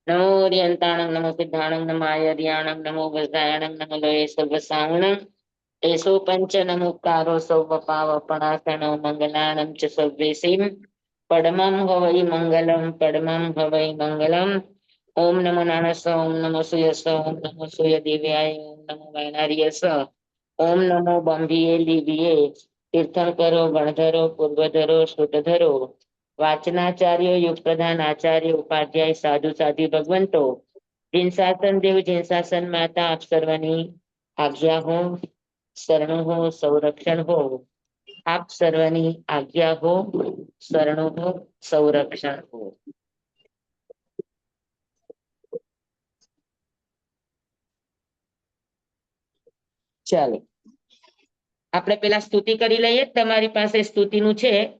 नमो ओरियंताणं नमो सिद्धाणं नमो आयर्याणं नमो वज्रायणं नमो लोये सर्वसावणं एषो पंच नमुक्तारो सर्वपावपणासनो मंगलानं च सर्वेसिं परमं हवै मंगलं परमं हवै मंगलम् ओम नमो नारायण ओम नमो सूयस ओम नमो सूय देव्याय ओम नमो वैनार्यस ओम नमो बंभिये लिविये तीर्थंकरो गणधरो पूर्वधरो श्रुतधरो वाचनाचार्य युग प्रधान आचार्य उपाध्याय साधु साधी भगवंतो जिन शासन देव जिन शासन माता आप सर्वनी आज्ञा हो शरणो हो संरक्षण हो आप सर्वनी आज्ञा हो शरणो हो संरक्षण हो। ચાલો આપણે પેલા સ્તુતિ કરી લઈએ તમારી પાસે સ્તુતિનું છે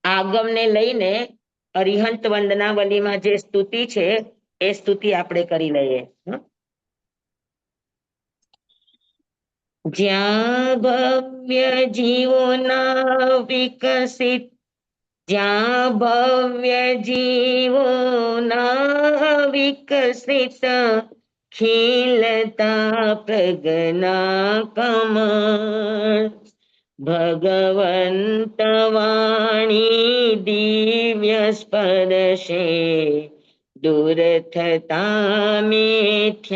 આગમને લઈને અરિહંત વંદનાવલીમાં જે સ્તુતિ છે એ સ્તુતિ આપણે કરી લઈએ જ્યાં ભવ્ય જીવોના વિકસિત જ્યાં ભવ્ય જીવોના વિકસિત ખીલતા પ્રજ્ઞા કમળ ભગવંત વાણી દિવ્ય સ્પર્શે દૂર થતા મિથ્યાવમળ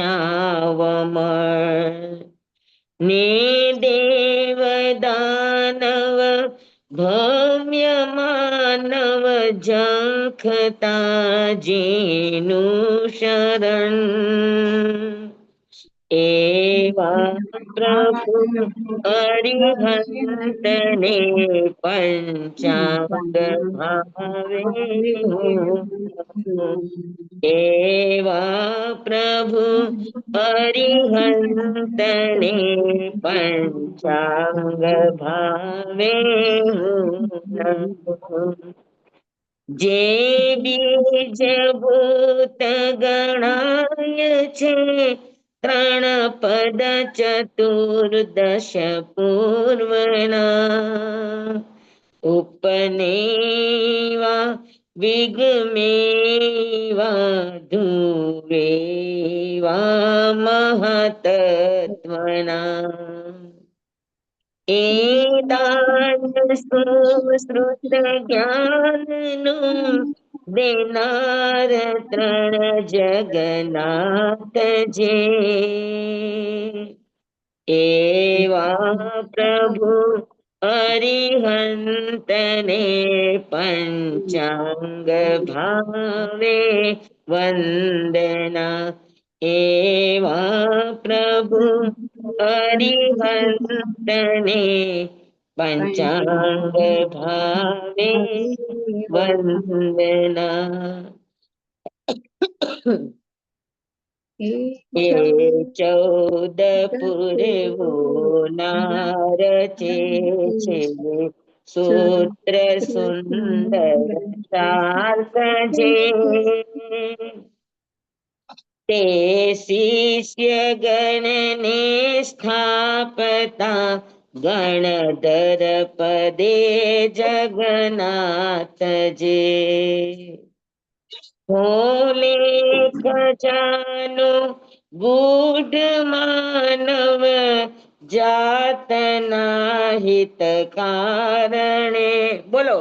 ને દેવ દાનવ ભવ્ય માનવ ઝંખતા જેનું શરણ એવા પ્રભુ અરિહંતને પંચાંગ ભાવે એવા પ્રભુ અરિહંતને પંચાંગ ભાવે જે બીજ ભૂત ગણાય છે ત્રણ પદ ચતુર્દશ પૂર્વના ઉપનેવા વિગમેવા ધુવેવા મહતત્વના એ દાન સુશ્રુત જ્ઞાનનું દેનાર ત્રણ જગન્નાથ જે એવા પ્રભુ અરિહંતને પંચાંગ ભાવે વંદના એવા પ્રભુ અરિહંતને પંચાંગ ભાવે વંદના એ 14 પૂર્વોના રચે છે સૂત્ર સુંદર સાર્થ જે તે શિષ્ય ગણને સ્થાપતા ગણધર પદે જગન્નાથ જે ભોલે ખજાનો ગૂઢ માનવ જાતના હિત કારણે બોલો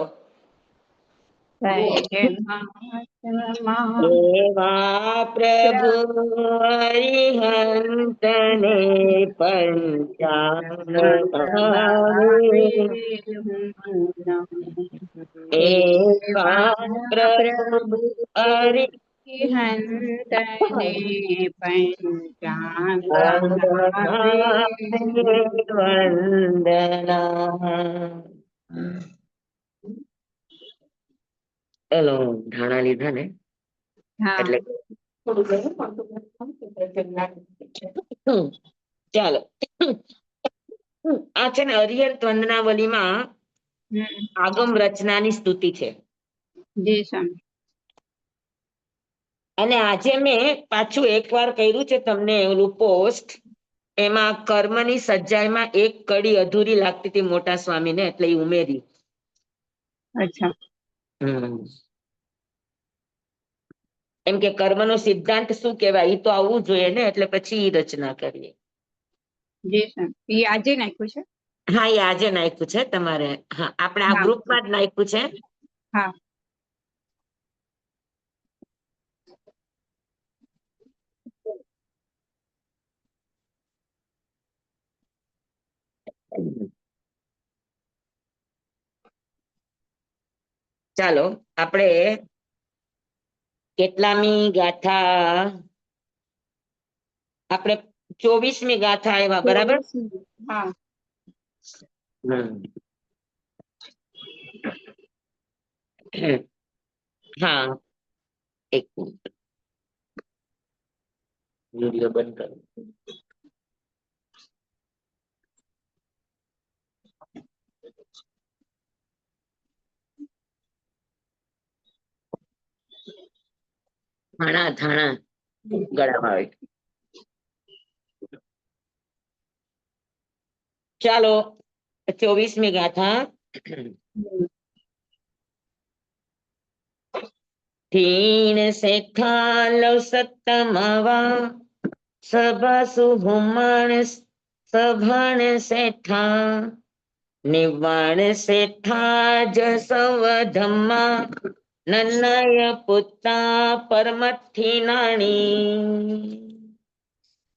એવા પ્રભુ અરિહંતને પંચાંગ ભાવે એવા પ્રભુ હંતને પંચાંગ વંદના ચલો ધાણા લીધા ને એટલે ચાલો આ છે ને અરિહંત વંદનાવલીમાં આગમ રચનાની સ્તુતિ છે અને આજે મેં પાછું એકવાર કર્યું છે તમને ઓલું પોસ્ટ એમાં કર્મની સજ્જાઈમાં એક કડી અધૂરી લાગતી હતી મોટા સ્વામીને એટલે એ ઉમેરી અચ્છા એમ કે કર્મનો સિદ્ધાંત શું કહેવાય એ તો આવવું જોઈએ ને, એટલે પછી ઈ રચના કરીએ. જી સર, એ આજે નાખ્યું છે? હા, એ આજે નાખ્યું છે તમારે. હા, આપણે આ હા. ગ્રુપમાં જ નાખ્યું છે. હા. ચાલો આપણે કેટલામી ગાથા, આપણે 24મી ગાથા આવ્યા, બરાબર? હા. હા, એક મિનિટ, વિડીયો બંધ કરો. ધાણા ધાણા ગળામાં આવે. ચાલો 24મી ગાથા. તીન શેખા લવ સત્તમવા સભા સુભુમણ સભાણ શેઠા નિવાણ શેઠા જસવ ધમ્મા નન્નય પુત્તા પરમથી નાણી.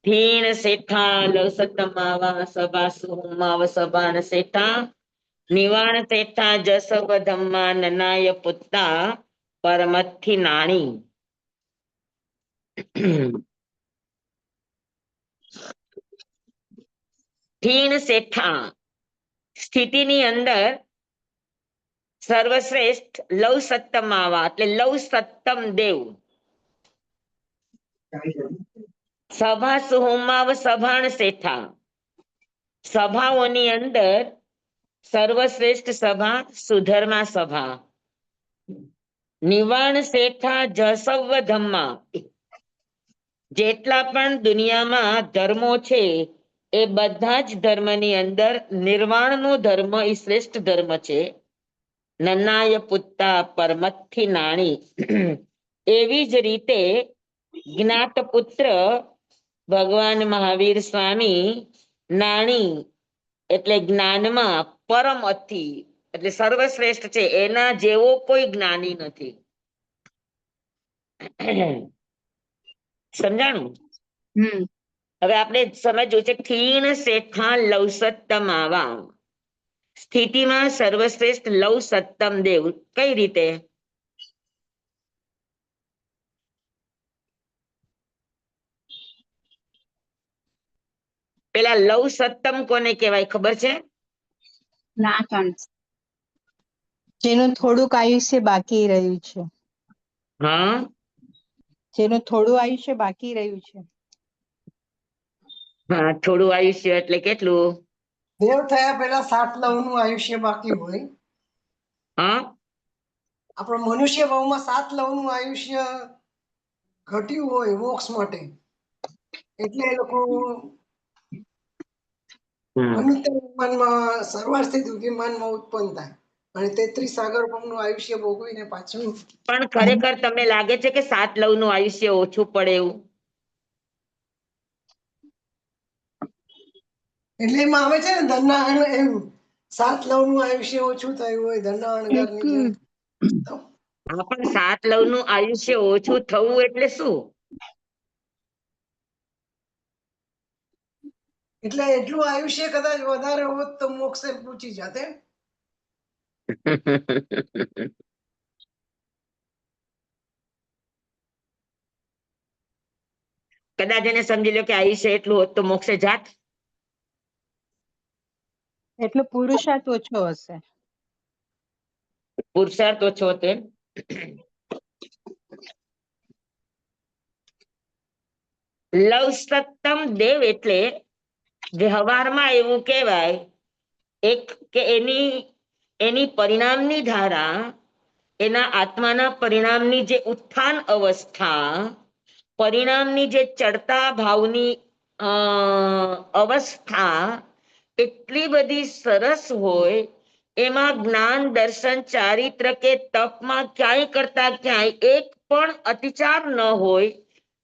ધીણ શેઠા લવ સત્તમાવા સભા સુમાવ સભાન શેઠા નિવાણ શેઠા જસવ ધમ્મા નનાય પુત્તા પરમથી નાણી. ધીણ શેઠા સ્થિતિની અંદર સર્વશ્રેષ્ઠ લવ સત્તમ આવા એટલે લવ સત્તમ દેવ. સભા સુહોમાવ સભાણ શેઠા સભાઓની અંદર સર્વશ્રેષ્ઠ સભા સુધર્મા સભા. નિવાણ શેઠા જસવ ધમ્મા જેટલા પણ દુનિયામાં ધર્મો છે એ બધા જ ધર્મની અંદર નિર્વાણનો ધર્મ એ શ્રેષ્ઠ ધર્મ છે. નનાય પુત્તા પરમથી નાણી. એવી જ રીતે જ્ઞાત પુત્ર ભગવાન મહાવીર સ્વામી નાણી એટલે જ્ઞાનમાં પરમ અતિ એટલે સર્વશ્રેષ્ઠ છે, એના જેવો કોઈ જ્ઞાની નથી. સમજાણું? હવે આપણે સમજવું છે ખીણ શેઠા લવ સત્તમ આવા સ્થિતિમાં સર્વશ્રેષ્ઠ લવ સત્તમ દેવ. કઈ રીતે? પેલા લવ સત્તમ કોને કહેવાય ખબર છે? ના, જેનું થોડુંક આયુષ્ય બાકી રહ્યું છે. હા, જેનું થોડું આયુષ્ય બાકી રહ્યું છે. હા, થોડું આયુષ્ય એટલે કેટલું? દેવ થયા પહેલા 7 લવનું આયુષ્ય બાકી હોય. હા, આપણો મનુષ્ય ભાવમાં 7 લવનું આયુષ્ય ઘટ્યું હોય મોક્ષ માટે, એટલે એ લોકો મનુષ્ય વિમાનમાં સર્વાર્થિક વિમાનમાં ઉત્પન્ન થાય અને 33 સાગર નું આયુષ્ય ભોગવીને પાછું. પણ ખરેખર તમને લાગે છે કે 7 લવનું આયુષ્ય ઓછું પડે એવું? એટલે એમાં આવે છે ને ધનાણ, એમ 7 લવનું આયુષ્ય ઓછું થયું હોય ધનાણગરની જેમ. હા, પણ 7 લવનું આયુષ્ય ઓછું થવું એટલે શું? એટલે એટલું આયુષ્ય કદાચ વધારે હોત તો મોક્ષે પૂછી જાતે. કદાચ એને સમજી લો કે આયુષ્ય એટલું હોત તો મોક્ષે જાત. એટલો પુરુષાર્થ ઓછો હશે. પુરુષાર્થ ઓછો તે લવ સત્તમ દેવ એટલે વ્યવહારમાં એવું કહેવાય એક કે એની પરિણામની ધારા, એના આત્માના પરિણામની જે ઉત્થાન અવસ્થા, પરિણામની જે ચડતા ભાવની અવસ્થા એટલી બધી સરસ હોય એમાં જ્ઞાન દર્શન ચારિત્ર કે તપમાં ક્યાંય કરતા ક્યાંય એક પણ અતિચાર ન હોય,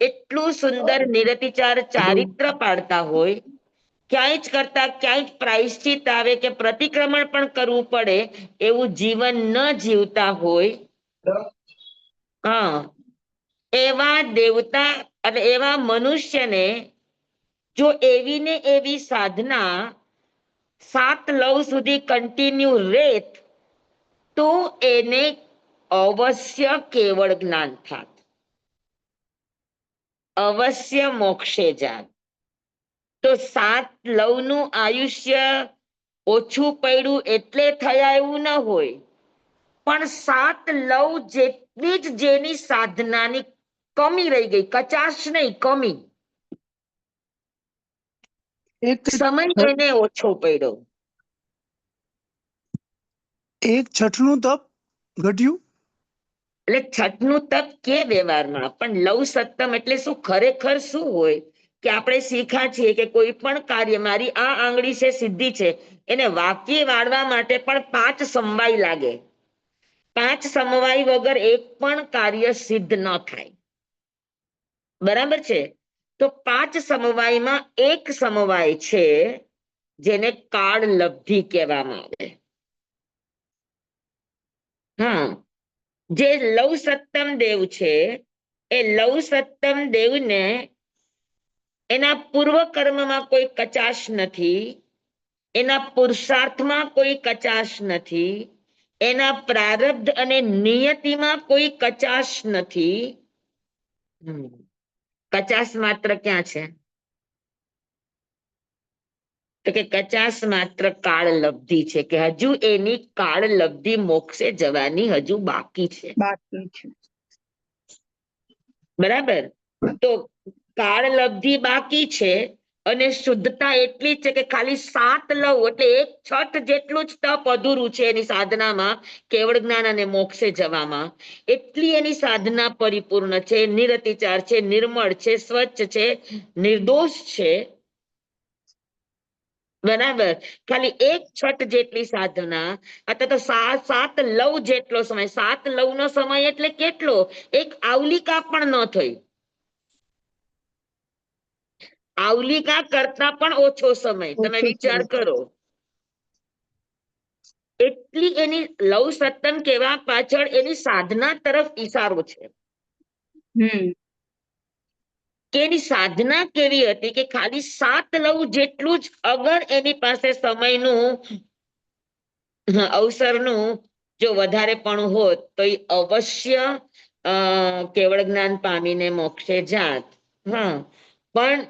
એટલું સુંદર નિરતિચાર ચારિત્ર પાડતા હોય, ક્યાંય જ કરતા ક્યાંય જ પ્રાયશ્ચિત આવે કે પ્રતિક્રમણ પણ કરવું પડે એવું જીવન ન જીવતા હોય, હા, એવા દેવતા અને એવા મનુષ્યને જો એવી ને એવી સાધના 7 લવ સુધી કન્ટિન્યુ રેત તો એને અવશ્ય કેવળ જ્ઞાન થાત, અવશ્ય મોક્ષે જાત. તો 7 લવનું આયુષ્ય ઓછું પડ્યું એટલે થયા એવું ન હોય, પણ 7 લવ જેટલી જ જેની સાધનાની કમી રહી ગઈ, કચાશ નહીં, કમી, સમય એને ઓછો પડ્યો. એક છઠનું તપ ઘટ્યું. એટલે છઠનું તપ કે વ્યવહારમાં, પણ લવ સત્તમ એટલે શું, ખરેખર શું હોય કે આપણે શીખ્યા છીએ કે કોઈ પણ કાર્ય, મારી આ આંગળી છે સિદ્ધિ છે, એને વાક્ય વાળવા માટે પણ 5 સમવાય લાગે. 5 સમવાય વગર એક પણ કાર્ય સિદ્ધ ન થાય, બરાબર છે? તો 5 સમવાયમાં એક સમવાય છે જેને કાળ લબ્ધિ કહેવામાં આવે. હા, જે લવ સત્તમ દેવ છે એ લવ સત્તમ દેવને એના પૂર્વ કર્મમાં કોઈ કચાશ નથી, એના પુરુષાર્થમાં કોઈ કચાશ નથી, એના પ્રારબ્ધ અને નિયતિમાં કોઈ કચાશ નથી. કચાશ માત્ર ક્યાં છે? તો કે કચાશ માત્ર કાળ લબ્ધિ છે, કે હજુ એની કાળ લબ્ધિ મોક્ષે જવાની હજુ બાકી છે, બાકી છે. બરાબર? તો કાળ લબ્ધિ બાકી છે અને શુદ્ધતા એટલી જ છે કે ખાલી 7 લવ એટલે એક છઠ જેટલું જ તપ અધૂરું છે એની સાધનામાં, કેવળ જ્ઞાન અને મોક્ષે જવામાં. એટલી એની સાધના પરિપૂર્ણ છે, નિરતિચાર છે, નિર્મળ છે, સ્વચ્છ છે, નિર્દોષ છે, બરાબર? ખાલી એક છઠ જેટલી સાધના, અથવા તો 7 લવ જેટલો સમય, 7 લવ નો સમય એટલે કેટલો? એક આવલિકા પણ ન થઈ, આવલિકા કરતા પણ ઓછો સમય, તમે ઓછો વિચાર સમય. કરો. એટલી એની લવ સત્તમ કહેવા પાછળ એની સાધના તરફ ઈશારો છે કે એની સાધના કેવી હતી કે ખાલી 7 લવ જેટલું જ અગર એની પાસે સમયનું, અવસરનું જો વધારે પણ હોત તો એ અવશ્ય કેવળ જ્ઞાન પામીને મોક્ષે જાત. હા, પણ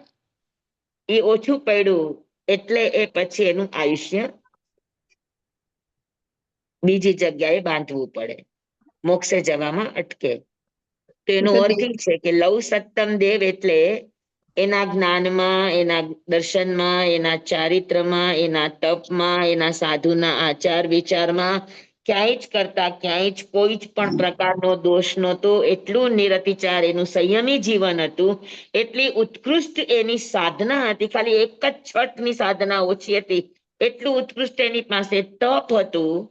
એ ઓછું પડ્યું એટલે એ પછી એનું આયુષ્ય બીજી જગ્યાએ બાંધવું પડે, મોક્ષે જવામાં અટકે. તો એનો અર્થ એ છે કે લવ સત્તમ દેવ એટલે એના જ્ઞાનમાં, એના દર્શનમાં, એના ચારિત્રમાં, એના તપમાં, એના સાધુના આચાર વિચારમાં ક્યાંય જ કરતા ક્યાંય જ કોઈ જ પણ પ્રકારનો દોષ નહોતો. એટલું નિરતિચાર, એનું સંયમી જીવન હતું, એટલી ઉત્કૃષ્ટ એની સાધના હતી. ખાલી એક જ છઠની સાધના ઓછી હતી, એટલું ઉત્કૃષ્ટ એની પાસે તપ હતું,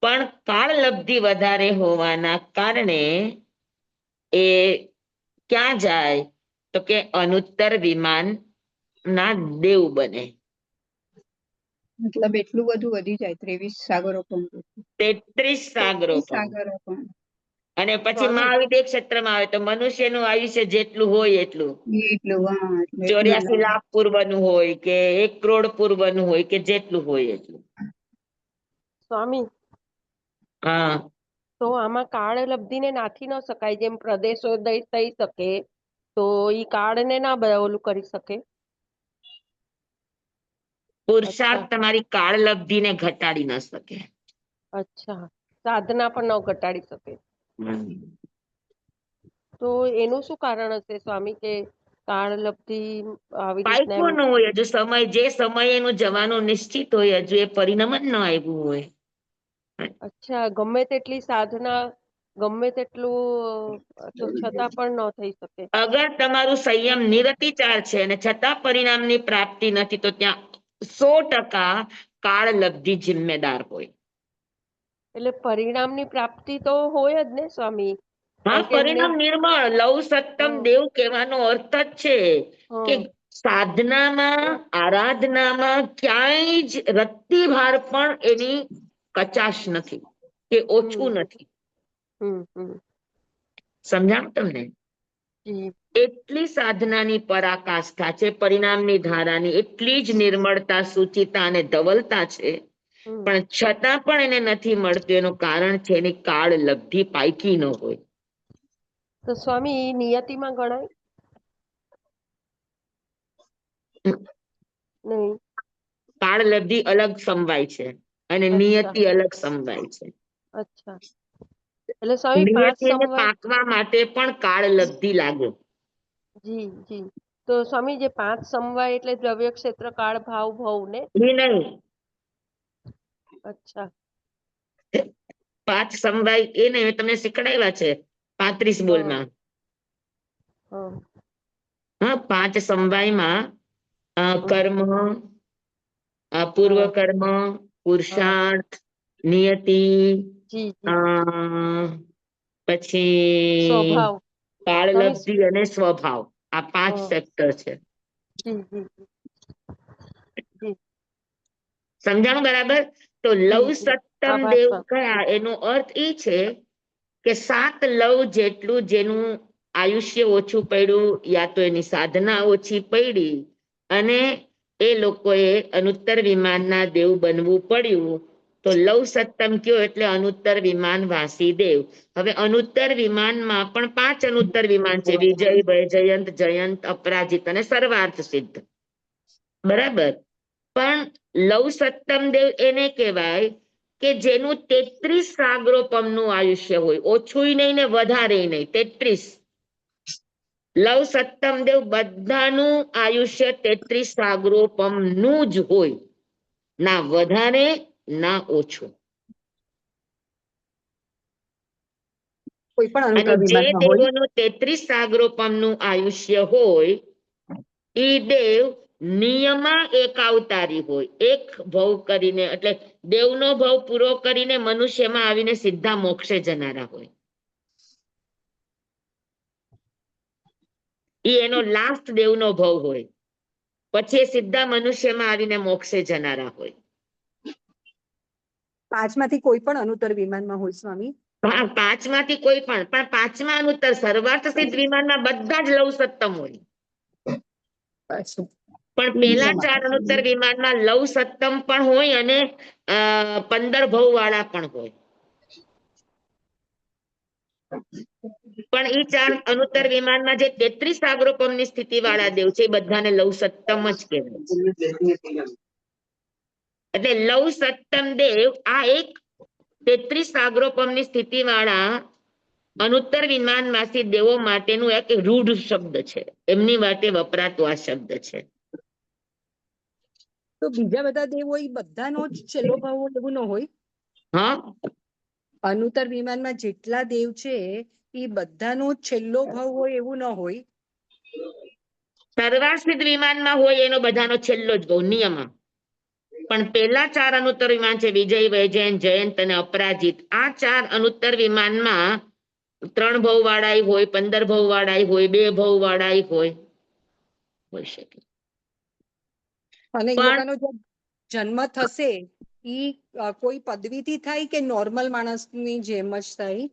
પણ કાળ લબ્ધિ વધારે હોવાના કારણે એ ક્યાં જાય તો કે અનુત્તર વિમાન ના દેવ બને. મતલબ એટલું બધું વધી જાય, 23 સાગરો પણ. 33 સાગરો 33 પણ. સાગરો પણ. અને પછી સ્વામી મહાવિદ્ય ક્ષેત્રમાં આવે તો મનુષ્યનું આયુષ્ય જેટલું હોય એટલું, એટલું, હા, એટલે એટલું 84 લાખ પૂર્વનું હોય કે 1 કરોડ પૂર્વનું હોય કે જેટલું હોય એટલું. સ્વામી, હા, તો આમાં કાળ લબ્ધિને નાથી ન શકાય, જેમ પ્રદેશોદય થઈ શકે તો ઈ કાળને ના ઓલું કરી શકે. પુરુષાર્થ અચ્છા તમારી કાળ લબ્ધિને ઘટાડી ન શકે. અચ્છા, સાધના પણ ન ઘટાડી શકે. તો એનું શું કારણ હશે સ્વામી કે કાળ લબ્ધિ આવી રીતના પાયકો એમ? ન હોય હજુ સમય, જે સમય એનું જવાનું નિશ્ચિત હોય હજુ એ પરિણામ જ ન આવ્યું હોય. અચ્છા, ગમે તેટલી સાધના, ગમે તેટલું તો છતાં પણ ન થઈ શકે. અગર તમારું સંયમ નિરતિચાર છે અને છતાં પરિણામની પ્રાપ્તિ નથી તો ત્યાં 100% કાળ લબ્ધિ જિમ્મેદાર હોય. એટલે પરિણામની પ્રાપ્તિ તો હોય જ ને સ્વામી. હા, કારણ કે એમને પરિણામ નિર્મળ. લવ સત્તમ હમ, દેવ કહેવાનો અર્થ જ છે કે હમ, સાધનામાં, આરાધનામાં ક્યાંય જ રત્તીભાર પણ એની કચાશ નથી કે ઓછું હમ, નથી. હમ. સમજાણું તમને? જી. એટલી સાધનાની પરાકાષ્ઠા છે, પરિણામની ધારાની એટલી જ નિર્મળતા, સુચિતા અને ધવલતા છે, હમ. પણ છતાં પણ એને નથી મળતું. એનું કારણ છે એની કાળ લબ્ધિ પાયકી ન હોય. તો સ્વામી ઈ નિયતિમાં ગણાય નહીં? કાળ લબ્ધિ અલગ સમવાય છે અને અચ્છા, નિયતિ અલગ સમવાય છે. અચ્છા. એટલે સ્વામી 5 નિયતિને સમવાય. પાકવા માટે પણ કાળ લબ્ધિ લાગે. જી, જી. તો સ્વામી જે 5 સમવાય એટલે દ્રવ્ય, ક્ષેત્ર, કાળ, ભાવ, ભવ ને? એ નહીં, અચ્છા. 5 સમવાય એ નહીં, મેં તમને શીખડાવ્યા છે 35 હા, બોલમાં. હા. હા, 5 સમવાયમાં હમ, કર્મ, પૂર્વ હા, કર્મ, હા. પુરુષાર્થ, નિયતિ, જી, અ જી. પછી સ્વભાવ. કાળ સ્વામી લબ્ધિ અને સ્વભાવ, આ 5 હા. સેક્ટર છે. જી, જી, જી, સમજાણું બરાબર? તો લવ જી, જી. સત્તમ આભાર દેવ સ્વામી. કયા, એનો અર્થ એ છે કે 7 લવ જેટલું જેનું આયુષ્ય ઓછું પડ્યું, યા તો એની સાધના ઓછી પડી અને એ લોકોએ અનુત્તર વિમાનના દેવ બનવું પડ્યું, તો લવ સત્તમ કયો એટલે અનુત્તર વિમાન વાસી દેવ. હવે અનુત્તર વિમાનમાં પણ 5 અનુત્તર વિમાન છે: વિજય, વૈજયંત, જયંત, અપરાજિત અને સર્વાર્થ સિદ્ધ. બરાબર? પણ લવ સત્તમ દેવ એને કહેવાય કે જેનું 33 સાગરોપમનું આયુષ્ય હોય, ઓછું નહીં ને વધારે નહીં, 33. લવ સત્તમ દેવ બધાનું આયુષ્ય 33 સાગરોપમનું જ હોય, ના વધારે ના ઓછું. કોઈ પણ અને અનુત્તર જે વિમાનમાં હોય. દેવોનું 33 સાગરોપમનું આયુષ્ય હોય ઈ દેવ નિયમા એક અવતારી હોય, એક ભવ કરીને, એટલે દેવનો ભવ પૂરો કરીને મનુષ્યમાં આવીને સીધા મોક્ષે જનારા હોય. ઈ એનો લાસ્ટ દેવનો ભવ હોય, પછી એ સીધા મનુષ્યમાં આવીને મોક્ષે જનારા હોય. 5 માંથી કોઈ પણ અનુત્તર વિમાનમાં હોય સ્વામી. હા, 5 માંથી કોઈ પણ 5મા અનુત્તર સર્વાર્થ સિદ્ધ વિમાનમાં બધા જ લવ સત્તમ હોય. અચ્છા. પણ પેલા નિયમમાં. 4 અનુત્તર વિમાનમાં લવ સત્તમ પણ હોય અને 15 ભવ વાળા પણ હોય. પણ ઈ 4 અનુત્તર વિમાનમાં જે 33 સાગરોપમની સ્થિતિ વાળા દેવ છે, એ બધાને લવ સત્તમ જ કહેવાય. એટલે લવ સત્તમ દેવ આ એક 33 સાગરોપમની સ્થિતિ વાળા અનુત્તર વિમાનવાસી દેવો માટેનું એક રૂઢ શબ્દ છે, એમની માટે વપરાતો આ શબ્દ છે. તો બીજા બધા દેવ હોય ઈ બધાનો જ છેલ્લો ભાવ હોય એવું ન હોય? હા, અનુત્તર વિમાનમાં જેટલા દેવ છે એ બધાનો છેલ્લો ભાવ હોય એવું ન હોય? સર્વાર્થ વિમાનમાં હોય એનો બધાનો છેલ્લો જ ભાવ નિયમા. પણ પેલા 4 અનુત્તર વિમાન છે: વિજય, વૈજયંત, જયંત અને અપરાજિત. આ 4 અનુત્તર વિમાનમાં 3 ભવ વાળાય હોય, 15 ભવ વાળાય હોય, 2 ભવ વાળાય હોય શકે. અને એ પણ લોકોનો જે જન્મ થશે ઈ કોઈ પદવીથી થાય કે નોર્મલ માણસની જેમ જ થાય?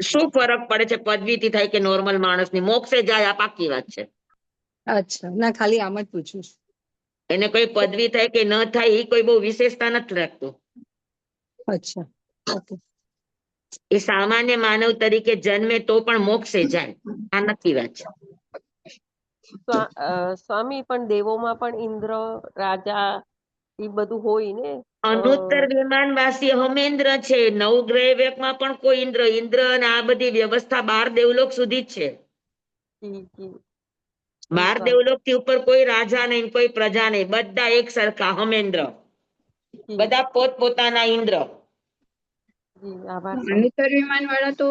શું ફરક પડે છે પદવીથી થાય કે નોર્મલ માણસની? મોક્ષે જાય આ પાકી વાત છે. અચ્છા, ના ખાલી આમ જ પૂછું છું. એને કોઈ પદવી થાય કે ન થાય એ કોઈ બહુ વિશેષતા નથી રાખતું. અચ્છા, ઓકે. એ સામાન્ય માનવ તરીકે જન્મે તો પણ મોક્ષે જાય, આ નક્કી વાત છે. સ્વામી પણ દેવોમાં પણ ઇન્દ્ર, રાજા એ બધું હોય ને? અનુત્તર વિમાનવાસી હમેન્દ્ર છે. નવગ્રહ પણ કોઈ ઇન્દ્ર અને આ બધી વ્યવસ્થા 12 દેવલોક સુધી જ છે. જી, જી. 12 દેવલોક થી ઉપર કોઈ રાજા નહીં, કોઈ પ્રજા નહીં, બધા એક સરખા હમેન્દ્ર, જી, બધા પોતપોતાના ઇન્દ્ર. જી. આભાર સ્વામી. અનુત્તર વિમાન વાળા તો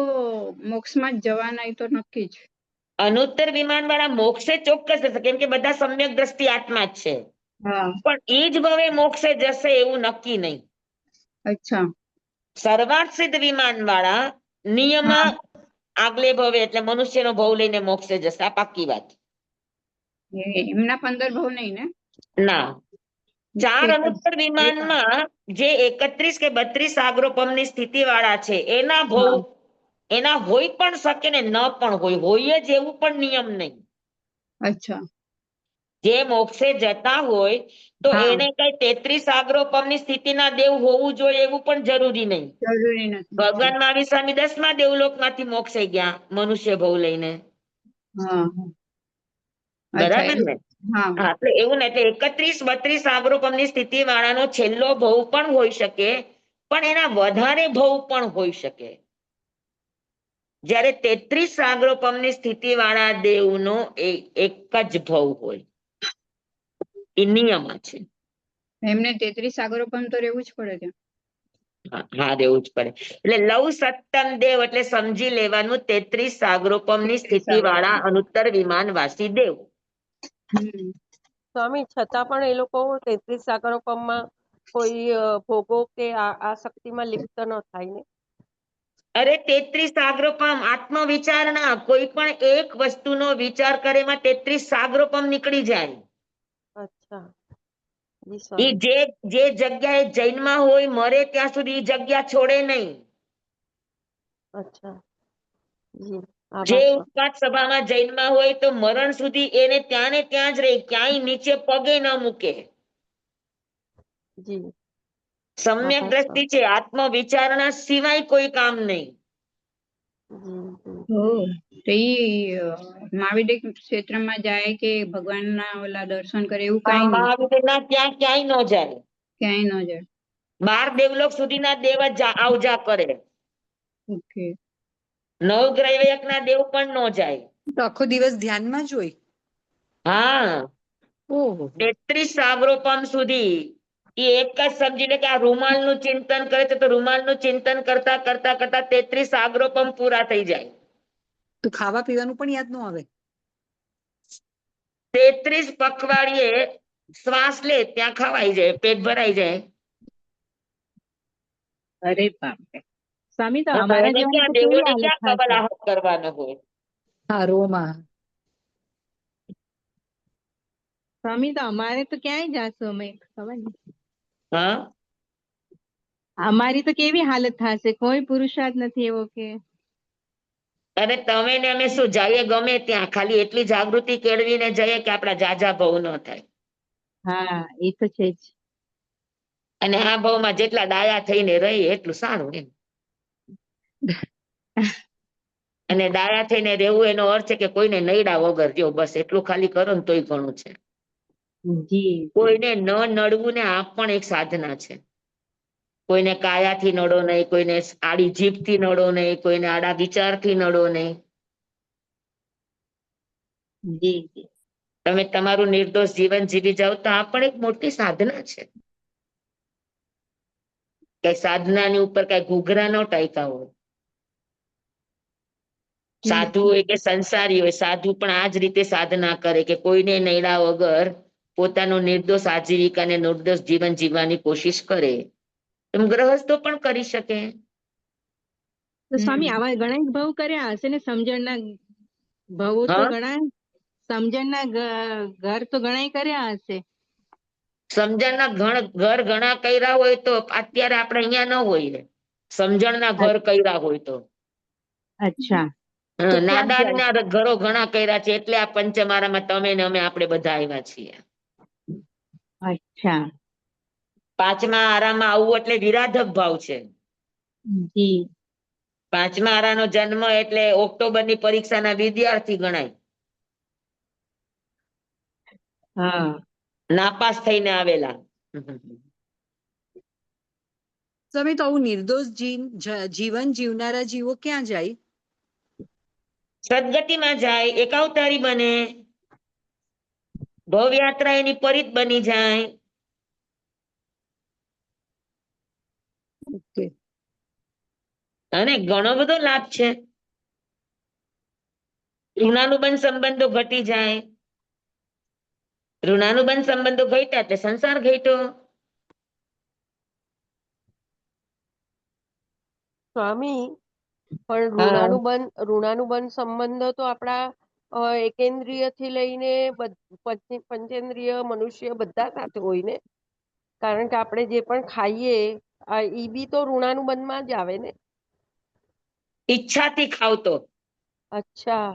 મોક્ષમાં જ જવાના, એ તો નક્કી જ. અનુત્તર વિમાન વાળા મોક્ષે ચોક્કસ જશે, કેમ કે બધા સમ્યક દ્રષ્ટિ આત્મા જ છે. હા. પણ એ જ ભવે મોક્ષે જશે એવું નક્કી નહીં. અચ્છા સર્વાર્થ સિદ્ધ વિમાન વાળા નિયમ હા. આગલે ભવે એટલે મનુષ્યનો ભવ લઈને મોક્ષે જશે. આ પાક્કી વાત. એમના 15 ભાવ નહીં ને? ના, 4 એક જ અનુત્તર વિમાનમાં જે 31 કે 32 સાગરોપમની સ્થિતિ વાળા છે એના ભવ હા. એના હોય પણ શકે ને ન પણ હોય જ એવું પણ નિયમ નહીં. અચ્છા જે મોક્ષે જતા હોય તો હા. એને કઈ 33 સાગરોપમની સ્થિતિના દેવ હોવું જોઈએ એવું પણ જરૂરી નહીં. જરૂરી નથી. ભગવાન મહાવીર સ્વામી 10મા દેવલોકમાંથી મોક્ષે ગયા મનુષ્ય ભવ લઈને. હા હા. અચ્છા બરાબર એવું. ને? હા હા, એટલે એવું ને, એટલે 31-32 સાગરોપમની સ્થિતિ વાળાનો છેલ્લો ભવ પણ હોઈ શકે, પણ એના વધારે ભવ પણ હોઈ શકે. જ્યારે 33 સાગરોપમની સ્થિતિ વાળા દેવનો એક જ ભવ હોય. એ નિયમ છે. એમને 33 સાગરોપમ તો રહેવું જ પડે ત્યાં. હા, રહેવું જ પડે. એટલે લવ સત્તમ દેવ એટલે સમજી લેવાનું 33 સાગરોપમની 33 સ્થિતિ વાળા સાગરોપમ. અનુત્તર વિમાનવાસી દેવ. હમ. સ્વામી છતાં પણ એ લોકો 33 સાગરોપમમાં કોઈ ભોગો કે આ શક્તિમાં લિપ્ત ન થાય ને? અરે 33 સાગરોપમ આત્મવિચારણા, કોઈ પણ એક વસ્તુનો વિચાર કરે એમાં 33 સાગરોપમ નીકળી જાય. અચ્છા જી એ સ્વામી. જે જગ્યાએ જૈનમાં હોય મરે ત્યાં સુધી એ જગ્યા છોડે નહીં. અચ્છા જી જે આભાર સ્વામી. ઉત્પાત સભામાં જૈનમાં હોય તો મરણ સુધી એને ત્યાં ને ત્યાં જ રહે, ક્યાંય નીચે પગે ન મૂકે. જી સમ્યક આભાર દ્રષ્ટિ સ્વામી. છે, આત્મવિચારણા સિવાય કોઈ કામ નહીં. જી ઓહ, તો ઈ મહાવિદ્ય ક્ષેત્રમાં જાય કે ભગવાનના ઓલા દર્શન કરે એવું કાંઈ નહીં? મહાવીરના ત્યાં ક્યાંય ન જાય. ક્યાંય ન જાય. 12 દેવલોક સુધીના દેવ જ આવજા કરે. ઓકે. નવગ્રહના દેવ પણ ન જાય. તો આખો દિવસ ધ્યાનમાં જ હોય. હા, ઓહો. 33 સાગરોપમ સુધી એ એક જ સમજી લે કે આ રૂમાલનું ચિંતન કરે છે તો રૂમાલનું ચિંતન કરતા કરતા કરતા 33 સાગરોપમ પૂરા થઈ જાય. તો ખાવા પીવાનું પણ યાદ ન આવે. 33 પખવાડિયે શ્વાસ લે ત્યાં ખવાઈ જાય, પેટ ભરાઈ જાય. અરે બાપરે. સ્વામી તો હા, અમારા એને જેવાની ક્યાં તો કેવી દેવોને હાલત ક્યાં થશે? કબલાહટ કરવાનો હોય. હા, રોમાં. સ્વામી તો અમારે તો ક્યાંય જાશું અમે ખબર ને. હા, અમારી તો કેવી હાલત થશે, કોઈ પુરુષાર્થ નથી એવો કે. અને તમે ને અમે શું જઈએ ગમે ત્યાં, ખાલી એટલી જાગૃતિ કેળવીને જઈએ કે આપણા જાજા ભવ ન થાય. હા એ તો છે જ. અને આ ભાવમાં જેટલા ડાયા થઈને રહીએ એટલું સારું એમ. અને ડાયા થઈને રહેવું એનો અર્થ છે કે કોઈને નૈડા વગર જો બસ એટલું ખાલી કરો ને તોય ઘણું છે. જી કોઈને ન નડવું ને આ પણ એક સાધના છે. કોઈને કાયાથી નડો નહીં, કોઈને આડી જીભથી નડો નહીં, કોઈને આડા વિચારથી નડો નહીં. જી જી. તમે તમારું નિર્દોષ જીવન જીવી જાવ તો આ પણ એક મોટી સાધના છે. કઈ સાધનાની ઉપર કઈ ઘૂઘરા ન ટાંક્યા હોય. સાધુ હોય કે સંસારી હોય, સાધુ પણ આ જ રીતે સાધના કરે કે કોઈને નૈડા વગર પોતાનું નિર્દોષ આજીવિકા અને નિર્દોષ જીવન જીવવાની કોશિશ કરે. એમ ગ્રહસ્થો પણ કરી શકે. તો સ્વામી આવા ઘણા ભાવ કર્યા હશે ને, સમજણના ભાવો તો હા, ઘણા, સમજણના ઘર તો ઘણા કર્યા હશે. સમજણના ઘર ઘણા કર્યા હોય તો અત્યારે આપણે અહીંયા ન હોઈએ. સમજણના ઘર કર્યા હોય તો. અચ્છા. ક્યાં જાય? નાદાનના ઘરો ઘણા કર્યા છે એટલે આ પંચમારામાં તમે ને અમે આપણે બધા આવ્યા છીએ. અચ્છા. 5મા આરામાં આવવું એટલે વિરાધક ભાવ છે. જી. 5મા આરાનો જન્મ એટલે ઓક્ટોબરની પરીક્ષાના વિદ્યાર્થી ગણાય. હા. નાપાસ થઈને આવેલા. સ્વામી, તો આવું નિર્દોષ જીવન જીવનારા જીવો ક્યાં જાય? સદગતિમાં જાય, એકાવતારી બને, ભવયાત્રા એની પરિત બની જાય. ઓકે. અને ઘણો બધો લાભ છે. ઋણાનુબંધ સંબંધો ઘટી જાય. ઋણાનુબંધ સંબંધો ઘટ્યા એટલે સંસાર ઘટ્યો. સ્વામી પણ હા. ઋણાનુબંધ સંબંધો તો આપણા એકેન્દ્રિય થી લઈને પંચેન્દ્રિય મનુષ્ય બધા સાથે હોય ને, કારણ કે આપણે જે પણ ખાઈએ ઈ બી તો ઋણાનુબંધમાં જ આવે ને. ઈચ્છાથી ખાવતો. અચ્છા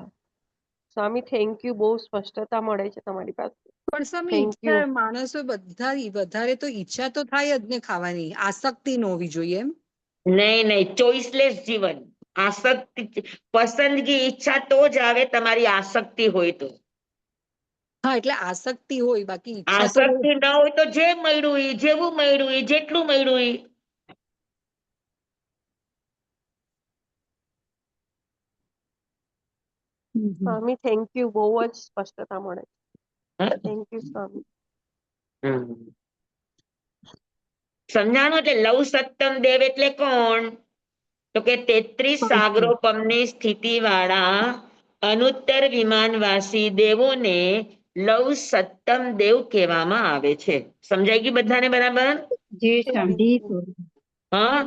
સ્વામી, થેન્ક યુ, બહુ સ્પષ્ટતા મળે છે તમારી પાસે. પણ સ્વામી થેન્ક ઈચ્છા યુ. માણસો બધા વધારે તો ઈચ્છા તો થાય જ ને ખાવાની, આસક્તિ ન હોવી જોઈએ એમ. નહીં, ચોઇસલેસ જીવન. આસક્તિ, પસંદગી, ઈચ્છા તો જ આવે તમારી આસક્તિ હોય તો. હા એટલે આસક્તિ હોય, બાકી ઈચ્છા તો હોય. આસક્તિ ન હોય તો જે મળ્યું ઈ, જેવું મળ્યું ઈ, જેટલું મળ્યું ઈ. સ્વામી થેન્ક યુ, બહુ જ સ્પષ્ટતા મળે. હા? થેન્ક યુ સ્વામી. સમજાણું? એટલે લવ સત્તમ દેવ એટલે કોણ? તો કે 33 સાગરોપમની સ્થિતિ વાળા અનુત્તર વિમાનવાસી દેવોને લવ સત્તમ દેવ કહેવામાં આવે છે. સમજાઈ ગયું બધાને બરાબર? જી સ્વામી. હા.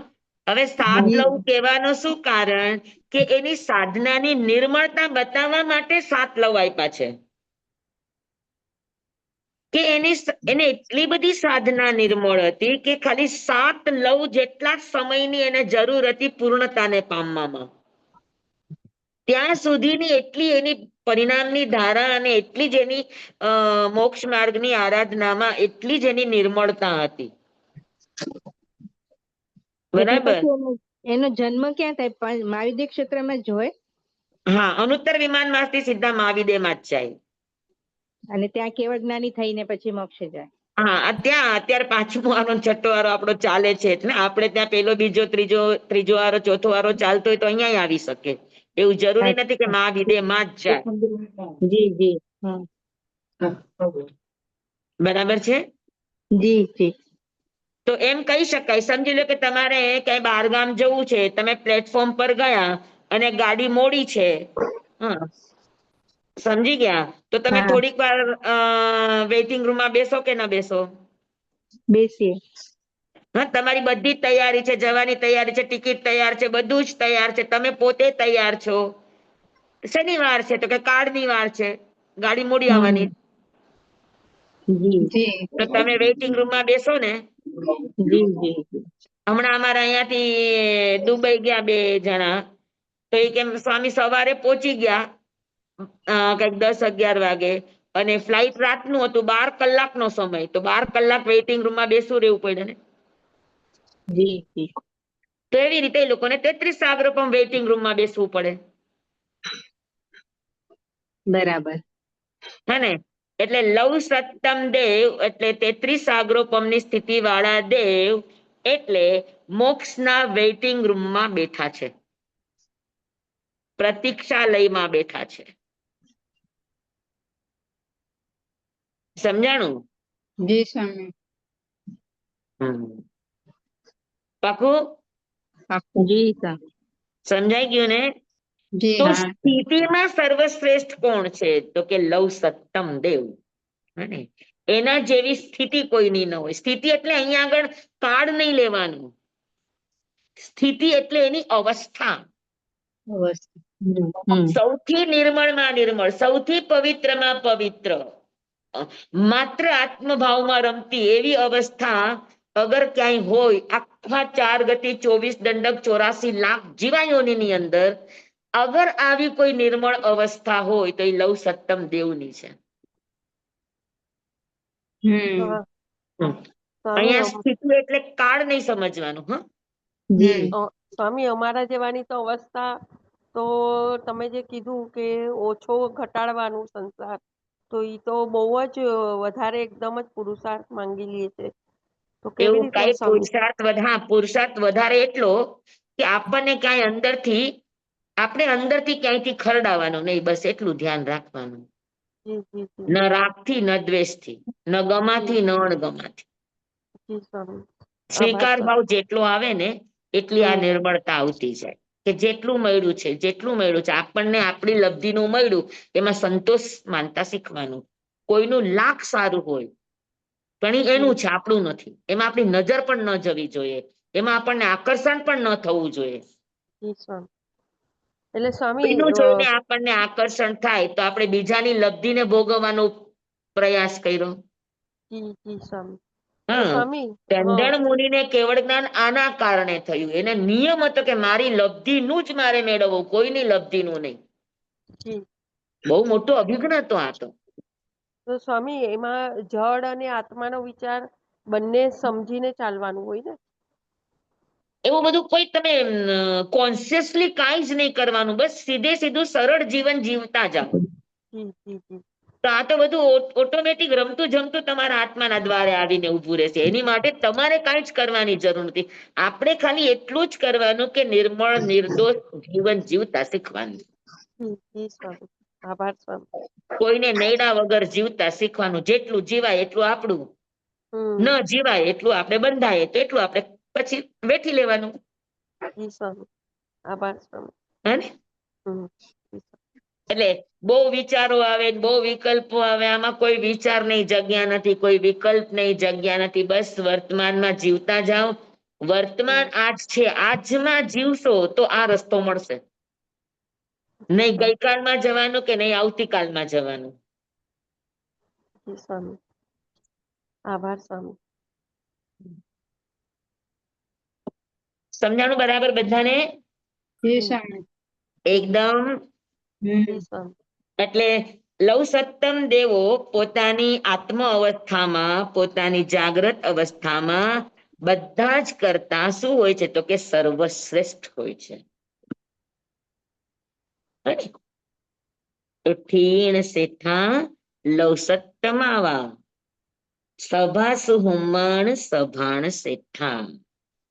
હવે સાત જી. લવ કહેવાનું શું કારણ? કે એની સાધનાની નિર્મળતા બતાવવા માટે સાત લવ આપ્યા છે. કે એને એટલી બધી સાધના નિર્મળ હતી કે ખાલી 7 લવ જેટલા સમયની એને જરૂર હતી પૂર્ણતાને પામવામાં. ત્યાં સુધીની એટલી એની પરિણામની ધારા અને એટલી જ એની મોક્ષ માર્ગની આરાધનામાં એટલી જ એની નિર્મળતા હતી. એટલે બરાબર? પછી એનો જન્મ ક્યાં થાય? મહાવિદ્ય ક્ષેત્રમાં જ હોય હા, અનુત્તર વિમાનમાંથી સીધા મહાવિદેમાં જ જાય. અને ત્યાં કેવળ જ્ઞાની થઈને પછી મોક્ષે જાય. હા, અત્યારે પાંચમો વારો છઠ્ઠો વારો આપણો ચાલે છે, એટલે આપણે ત્યાં પેલો બીજો ત્રીજો વારો ચોથો વારો ચાલતો હોય તો અહીંયા આવી શકે. એવું જરૂરી નથી કે મહાવિદેમાં જ જાય. જી જી. બરાબર છે? જી જી. તો એમ કહી શકાય, સમજી લો કે તમારે ક્યાંય બહારગામ જવું છે, તમે પ્લેટફોર્મ પર ગયા અને ગાડી મોડી છે. હા, સમજી ગયા? તો તમે હા. થોડીક વાર વેઇટિંગ રૂમમાં બેસો કે ના બેસો? બેસીએ. હા, તમારી બધી જ તૈયારી છે, જવાની તૈયારી છે, ટિકિટ તૈયાર છે, બધું જ તૈયાર છે, તમે પોતે તૈયાર છો. શનિવાર છે તો કે કાર્ડની વાર છે, ગાડી મોડી આવવાની. જી તો તમે વેઇટિંગ રૂમમાં બેસો ને. જી જી. હમણાં અમારા અહીંયાથી દુબઈ ગયા 2 જણા, તો એ કેમ સ્વામી સવારે પહોંચી ગયા કઈક 10-11 વાગે, અને ફ્લાઇટ રાતનું હતું, 12 કલાકનો સમય, તો 12 કલાક વેઇટિંગ રૂમમાં બેસવું રહેવું પડે ને. જી જી. તો એવી રીતે એ લોકોને 33 સાગરોપમ વેઇટિંગ રૂમમાં બેસવું પડે. બરાબર. હે ને? એટલે લવ સત્તમ દેવ એટલે 33 સાગરોપમની સ્થિતિ વાળા દેવ એટલે મોક્ષના વેઇટિંગ રૂમમાં બેઠા છે, પ્રતીક્ષાલયમાં બેઠા છે. સમજાણું? જી સ્વામી. પાકું? જી સ્વામી. સમજાઈ ગયું ને? જી તો હા. સ્થિતિમાં સર્વશ્રેષ્ઠ કોણ છે? તો કે લવ સત્તમ દેવ. હે? એના જેવી સ્થિતિ કોઈની ન હોય. સ્થિતિ એટલે અહીંયા આગળ કાળ નહીં લેવાનું. સ્થિતિ એટલે એની અવસ્થા. સૌથી નિર્મળમાં નિર્મળ, સૌથી પવિત્રમાં પવિત્ર, માત્ર આત્મભાવમાં રમતી એવી અવસ્થા અગર ક્યાંય હોય આખા 4 ગતિ 24 દંડક 84 લાખ જીવાયોની અંદર, અગર આવી કોઈ નિર્મળ અવસ્થા હોય તો એ લવ સત્તમ દેવની છે. હા, સ્વામી અહીંયા સ્થિતિ એટલે કાળ નહીં સમજવાનું. હા, સ્વામી અમારા જેવાની તો અવસ્થા, તો તમે જે કીધું કે ઓછો ઘટાડવાનું સંસાર, તો ઈ તો બહુ જ વધારે એકદમ જ પુરુષાર્થ માંગી લે છે. તો કેવી એવું રીતે કઈ સ્વામી? પુરુષાર્થ વધારે એટલો કે આપણને ક્યાંય અંદરથી, આપણે અંદરથી ક્યાંયથી ખરડાવવાનું નહીં, બસ એટલું ધ્યાન રાખવાનું. જી જી જી. ન રાગથી ન દ્વેષથી, ન ગમાથી ન અણગમાથી. જી સ્વામી. આભાર સ્વીકાર ભાવ સ્વામી. જેટલો આવે ને એટલી આ નિર્બળતા આવતી જાય, કે જેટલું મળ્યું છે આપણને આપણી લબ્ધિનું મળ્યું એમાં સંતોષ માનતા શીખવાનું. કોઈનું લાખ સારું હોય પણ ઈ એનું છે, આપણું નથી. એમાં આપણી નજર પણ ન જવી જોઈએ, એમાં આપણને આકર્ષણ પણ ન થવું જોઈએ. જી સ્વામી. એટલે સ્વામી કોઈનું જોઈને આપણને આકર્ષણ થાય તો આપણે બીજાની લબ્ધિને ભોગવવાનો પ્રયાસ કર્યો. જી સ્વામી. હા, સ્વામી ચંદન મુનિને કેવળ જ્ઞાન આના કારણે થયું. એને નિયમ હતો કે મારી લબ્ધિનું જ મારે મેળવવું, કોઈની લબ્ધિનું નહીં. જી. બહુ મોટો અભિજ્ઞ હતો આ તો. તો સ્વામી એમાં જળ અને આત્માનો વિચાર બંને સમજીને ચાલવાનું હોય ને? એવું બધું કોઈ તમે કોન્શિયસલી કાંઈ જ નહીં કરવાનું, બસ સીધે સીધું સરળ જીવન જીવતા જાઓ. જી. તો આ તો બધું ઓટોમેટિક રમતું જમતું તમારા આત્માના દ્વારે આવીને ઊભું રહેશે. એની માટે તમારે કાંઈ જ કરવાની જરૂર નથી. આપણે ખાલી એટલું જ કરવાનું કે નિર્મળ નિર્દોષ જીવન જીવતા શીખવાનું. જી સ્વામી. આભાર સ્વામી. કોઈને નૈડા વગર જીવતા શીખવાનું. જેટલું જીવાય એટલું આપણું, ન જીવાય એટલું આપણે બંધાય તો એટલું આપણે પછી બેઠી લેવાનું. જી સ્વામી. આભાર સ્વામી. હે? હમ. એટલે બહુ વિચારો આવે, બહુ વિકલ્પો આવે, આમાં કોઈ વિચાર નહીં, જગ્યા નથી, કોઈ વિકલ્પ નહીં, જગ્યા નથી. બસ વર્તમાનમાં જીવતા જાઓ. વર્તમાન આજ છે, આજમાં જીવશો તો આ રસ્તો મળશે. નહીં ગઈકાલમાં જવાનું કે નહીં આવતીકાલમાં જવાનું. જી સ્વામી. આભાર સ્વામી. સમજાણું બરાબર બધાને? જી સ્વામી. એકદમ. જી સ્વામી. એટલે લવ સત્તમ દેવો પોતાની આત્મ અવસ્થામાં, પોતાની જાગ્રત અવસ્થામાં બધા જ કરતા શું હોય છે? તો કે સર્વશ્રેષ્ઠ હોય છે. ઉઠીણ શેઠા લવ સત્તમ આવા, સભા સુહુમણ સભાણ શેઠા.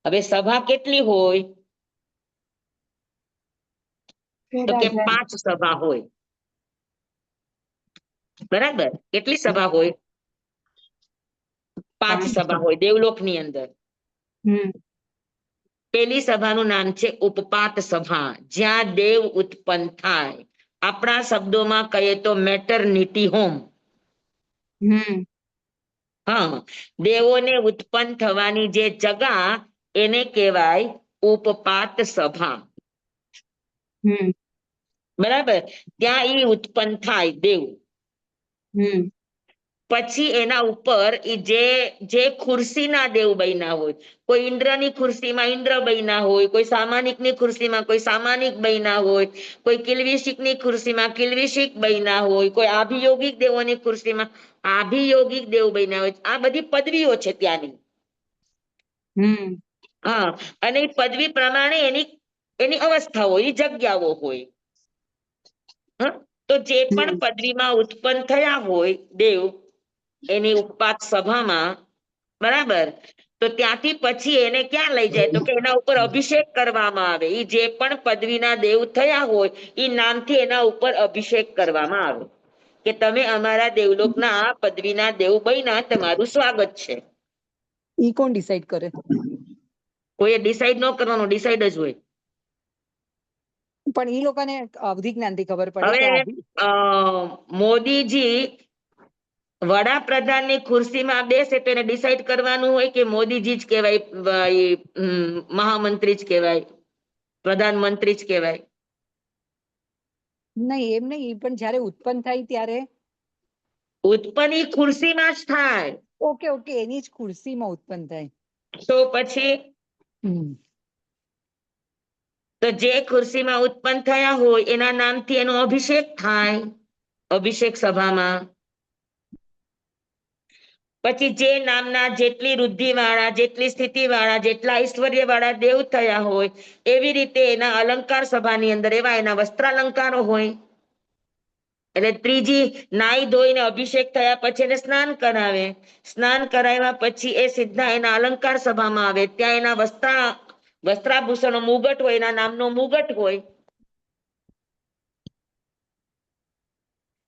હવે સભા કેટલી હોય? તો કે 5 સભા હોય. બરાબર, કેટલી સભા હોય? 5 સભા હોય દેવલોકની અંદર. પેલી સભાનું નામ છે ઉપપાત સભા, જ્યાં દેવ ઉત્પન્ન થાય. આપણા શબ્દોમાં કહીએ તો મેટરનિટી હોમ. હા, દેવોને ઉત્પન્ન થવાની જે જગા એને કહેવાય ઉપપાત સભા. બરાબર, ત્યાં ઈ ઉત્પન્ન થાય દેવ. પછી એના ઉપર જે ખુરશીના દેવ બન્યા હોય, કોઈ ઇન્દ્રની ખુરશીમાં ઇન્દ્ર બન્યા હોય, કોઈ સામાનિકની ખુરશીમાં કોઈ સામાનિક બન્યા હોય, કોઈ કિલ્વિશિકની ખુરશીમાં કિલ્વિશિક બન્યા હોય, કોઈ આભિયોગિક દેવોની ખુરશીમાં આભિયોગિક દેવ બન્યા હોય. આ બધી પદવીઓ છે ત્યાંની. હા, અને એ પદવી પ્રમાણે એની અવસ્થા હોય, એ જગ્યાઓ હોય. તો જે પણ પદવીમાં ઉત્પન્ન થયા હોય દેવ એની ઉપપાત સભામાં, બરાબર, તો ત્યાંથી પછી એને ક્યાં લઈ જાય? તો કે એના ઉપર અભિષેક કરવામાં આવે. એ જે પણ પદવીના દેવ થયા હોય એ નામથી એના ઉપર અભિષેક કરવામાં આવે કે તમે અમારા દેવલોકના આ પદવીના દેવ બન્યા, તમારું સ્વાગત છે. ઈ કોણ ડિસાઈડ કરે? કોઈએ ડિસાઈડ ન કરવાનું, ડિસાઈડ જ હોય. પણ ઈ લોકોને અવધિ જ્ઞાનથી ખબર પડે કે હવે મોદીજી વડાપ્રધાનની ખુરશીમાં બેસે તો એને ડિસાઈડ કરવાનું હોય કે મોદીજી જ કહેવાય, મહામંત્રી જ કહેવાય, પ્રધાનમંત્રી જ કહેવાય? નહીં, એમ નહીં, પણ જયારે ઉત્પન્ન થાય ત્યારે ઉત્પન્ન ઈ ખુરશીમાં જ થાય. ઓકે, એની જ ખુરશીમાં ઉત્પન્ન થાય. તો પછી તો જે ખુરશીમાં ઉત્પન્ન થયા હોય એના નામથી એનો અભિષેક થાય, અભિષેક સભામાં. પછી જે નામના જેટલી વૃદ્ધિ વાળા, જેટલી સ્થિતિ વાળા, જેટલા ઐશ્વર્ય વાળા દેવ થયા હોય એવી રીતે એના અલંકાર સભાની અંદર એવા એના વસ્ત્રાલંકારો હોય. એટલે ત્રીજી નાઈ ધોઈને અભિષેક થયા પછી એને સ્નાન કરાવે. સ્નાન કરાવ્યા પછી એ સીધા એના અલંકાર સભામાં આવે. ત્યાં એના વસ્ત્રાભૂષણો મુગટ હોય, એના નામનો મુગટ હોય.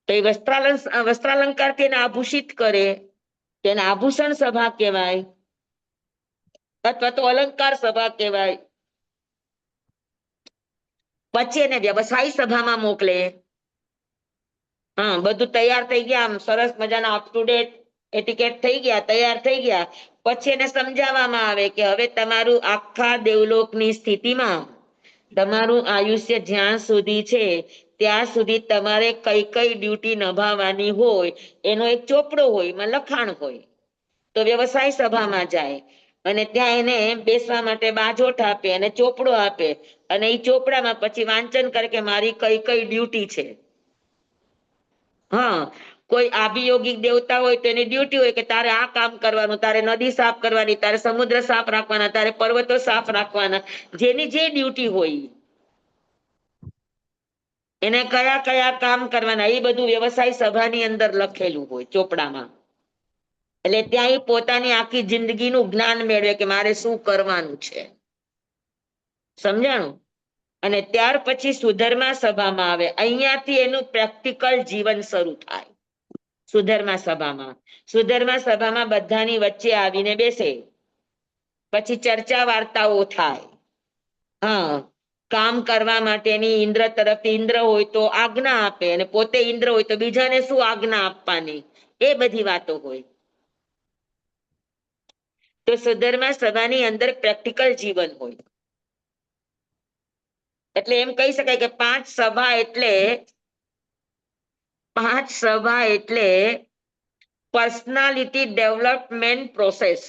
તો એ વસ્ત્રાલંકારથી એને આભૂષિત કરે, તેને આભૂષણ સભા કહેવાય અથવા તો અલંકાર સભા કહેવાય. પછી એને વ્યવસાય સભામાં મોકલે. હા, બધું તૈયાર થઈ ગયા, આમ સરસ મજાના અપ ટુ ડેટ એટિકેટ થઈ ગયા, તૈયાર થઈ ગયા. પછી એને સમજાવવામાં આવે કે હવે તમારું આખા દેવલોકની સ્થિતિમાં તમારું આયુષ્ય જ્યાં સુધી છે ત્યાં સુધી તમારે કઈ કઈ ડ્યુટી નિભાવવાની હોય એનો એક ચોપડો હોય, એમાં લખાણ હોય. તો વ્યવસાય સભામાં જાય અને ત્યાં એને બેસવા માટે બાજોઠ આપે અને ચોપડો આપે અને એ ચોપડામાં પછી વાંચન કરે કે મારી કઈ કઈ ડ્યુટી છે. હા, કોઈ આભિયોગિક દેવતા હોય તો એની ડ્યુટી હોય કે તારે આ કામ કરવાનું, તારે નદી સાફ કરવાની, તારે સમુદ્ર સાફ રાખવાના, તારે પર્વતો સાફ રાખવાના, જેની જે ડ્યુટી હોય એને કયા કયા કામ કરવાના એ બધું વ્યવસાય સભાની અંદર લખેલું હોય ચોપડામાં. એટલે ત્યાં એ પોતાની આખી જિંદગીનું જ્ઞાન મેળવે કે મારે શું કરવાનું છે. સમજાણું? અને ત્યાર પછી સુધર્મા સભામાં આવે. અહીંયાથી એનું પ્રેક્ટિકલ જીવન શરૂ થાય. સુધર્મા સભામાં બધાની વચ્ચે આવીને બેસે. પછી ચર્ચા વાર્તાઓ થાય. હા, કામ કરવા માટેની ઇન્દ્ર તરફથી ઇન્દ્ર હોય તો આજ્ઞા આપે અને પોતે ઇન્દ્ર હોય તો બીજાને શું આજ્ઞા આપવાની એ બધી વાતો હોય. તો સુધર્મા સભાની અંદર પ્રેક્ટિકલ જીવન હોય. એટલે એમ કહી શકાય કે પાંચ સભા એટલે પર્સનાલિટી ડેવલપમેન્ટ પ્રોસેસ.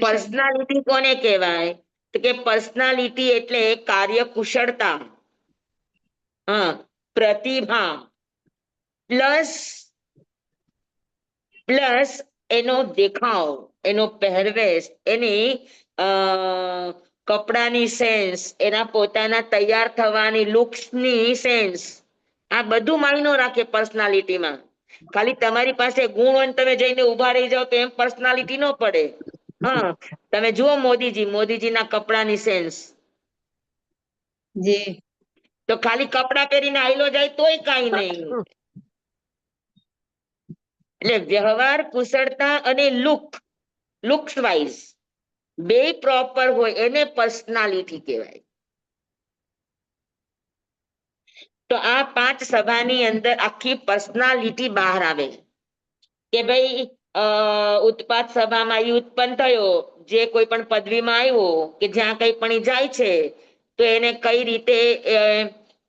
પર્સનાલિટી કોને કહેવાય? તો કે પર્સનાલિટી એટલે કાર્યકુશળતા, હા, પ્રતિભા પ્લસ એનો દેખાવ, એનો પહેરવેશ, એની કપડાની સેન્સ, એના પોતાના તૈયાર થવાની લુક્સની સેન્સ, આ બધું માયનો રાખે પર્સનાલિટીમાં. ખાલી તમારી પાસે ગુણ હોય ને તમે જઈને ઉભા રહી જાઓ તો એમ પર્સનાલિટી ન પડે. હા, તમે જુઓ મોદીજીના કપડાની સેન્સ. જી તો ખાલી કપડા પહેરીને આયલો જાય તોય કાંઈ નહીં. એટલે વ્યવહાર કુશળતા અને લુક્સ વાઇઝ બે પ્રોપર હોય એને પર્સનાલિટી કહેવાય. તો આ પાંચ સભાની અંદર આખી પર્સનાલિટી બહાર આવે કે ભાઈ ઉત્પાદ સભામાં એ ઉત્પન્ન થયો, જે કોઈ પણ પદવીમાં આવ્યો કે જ્યાં કઈ પણ જાય છે તો એને કઈ રીતે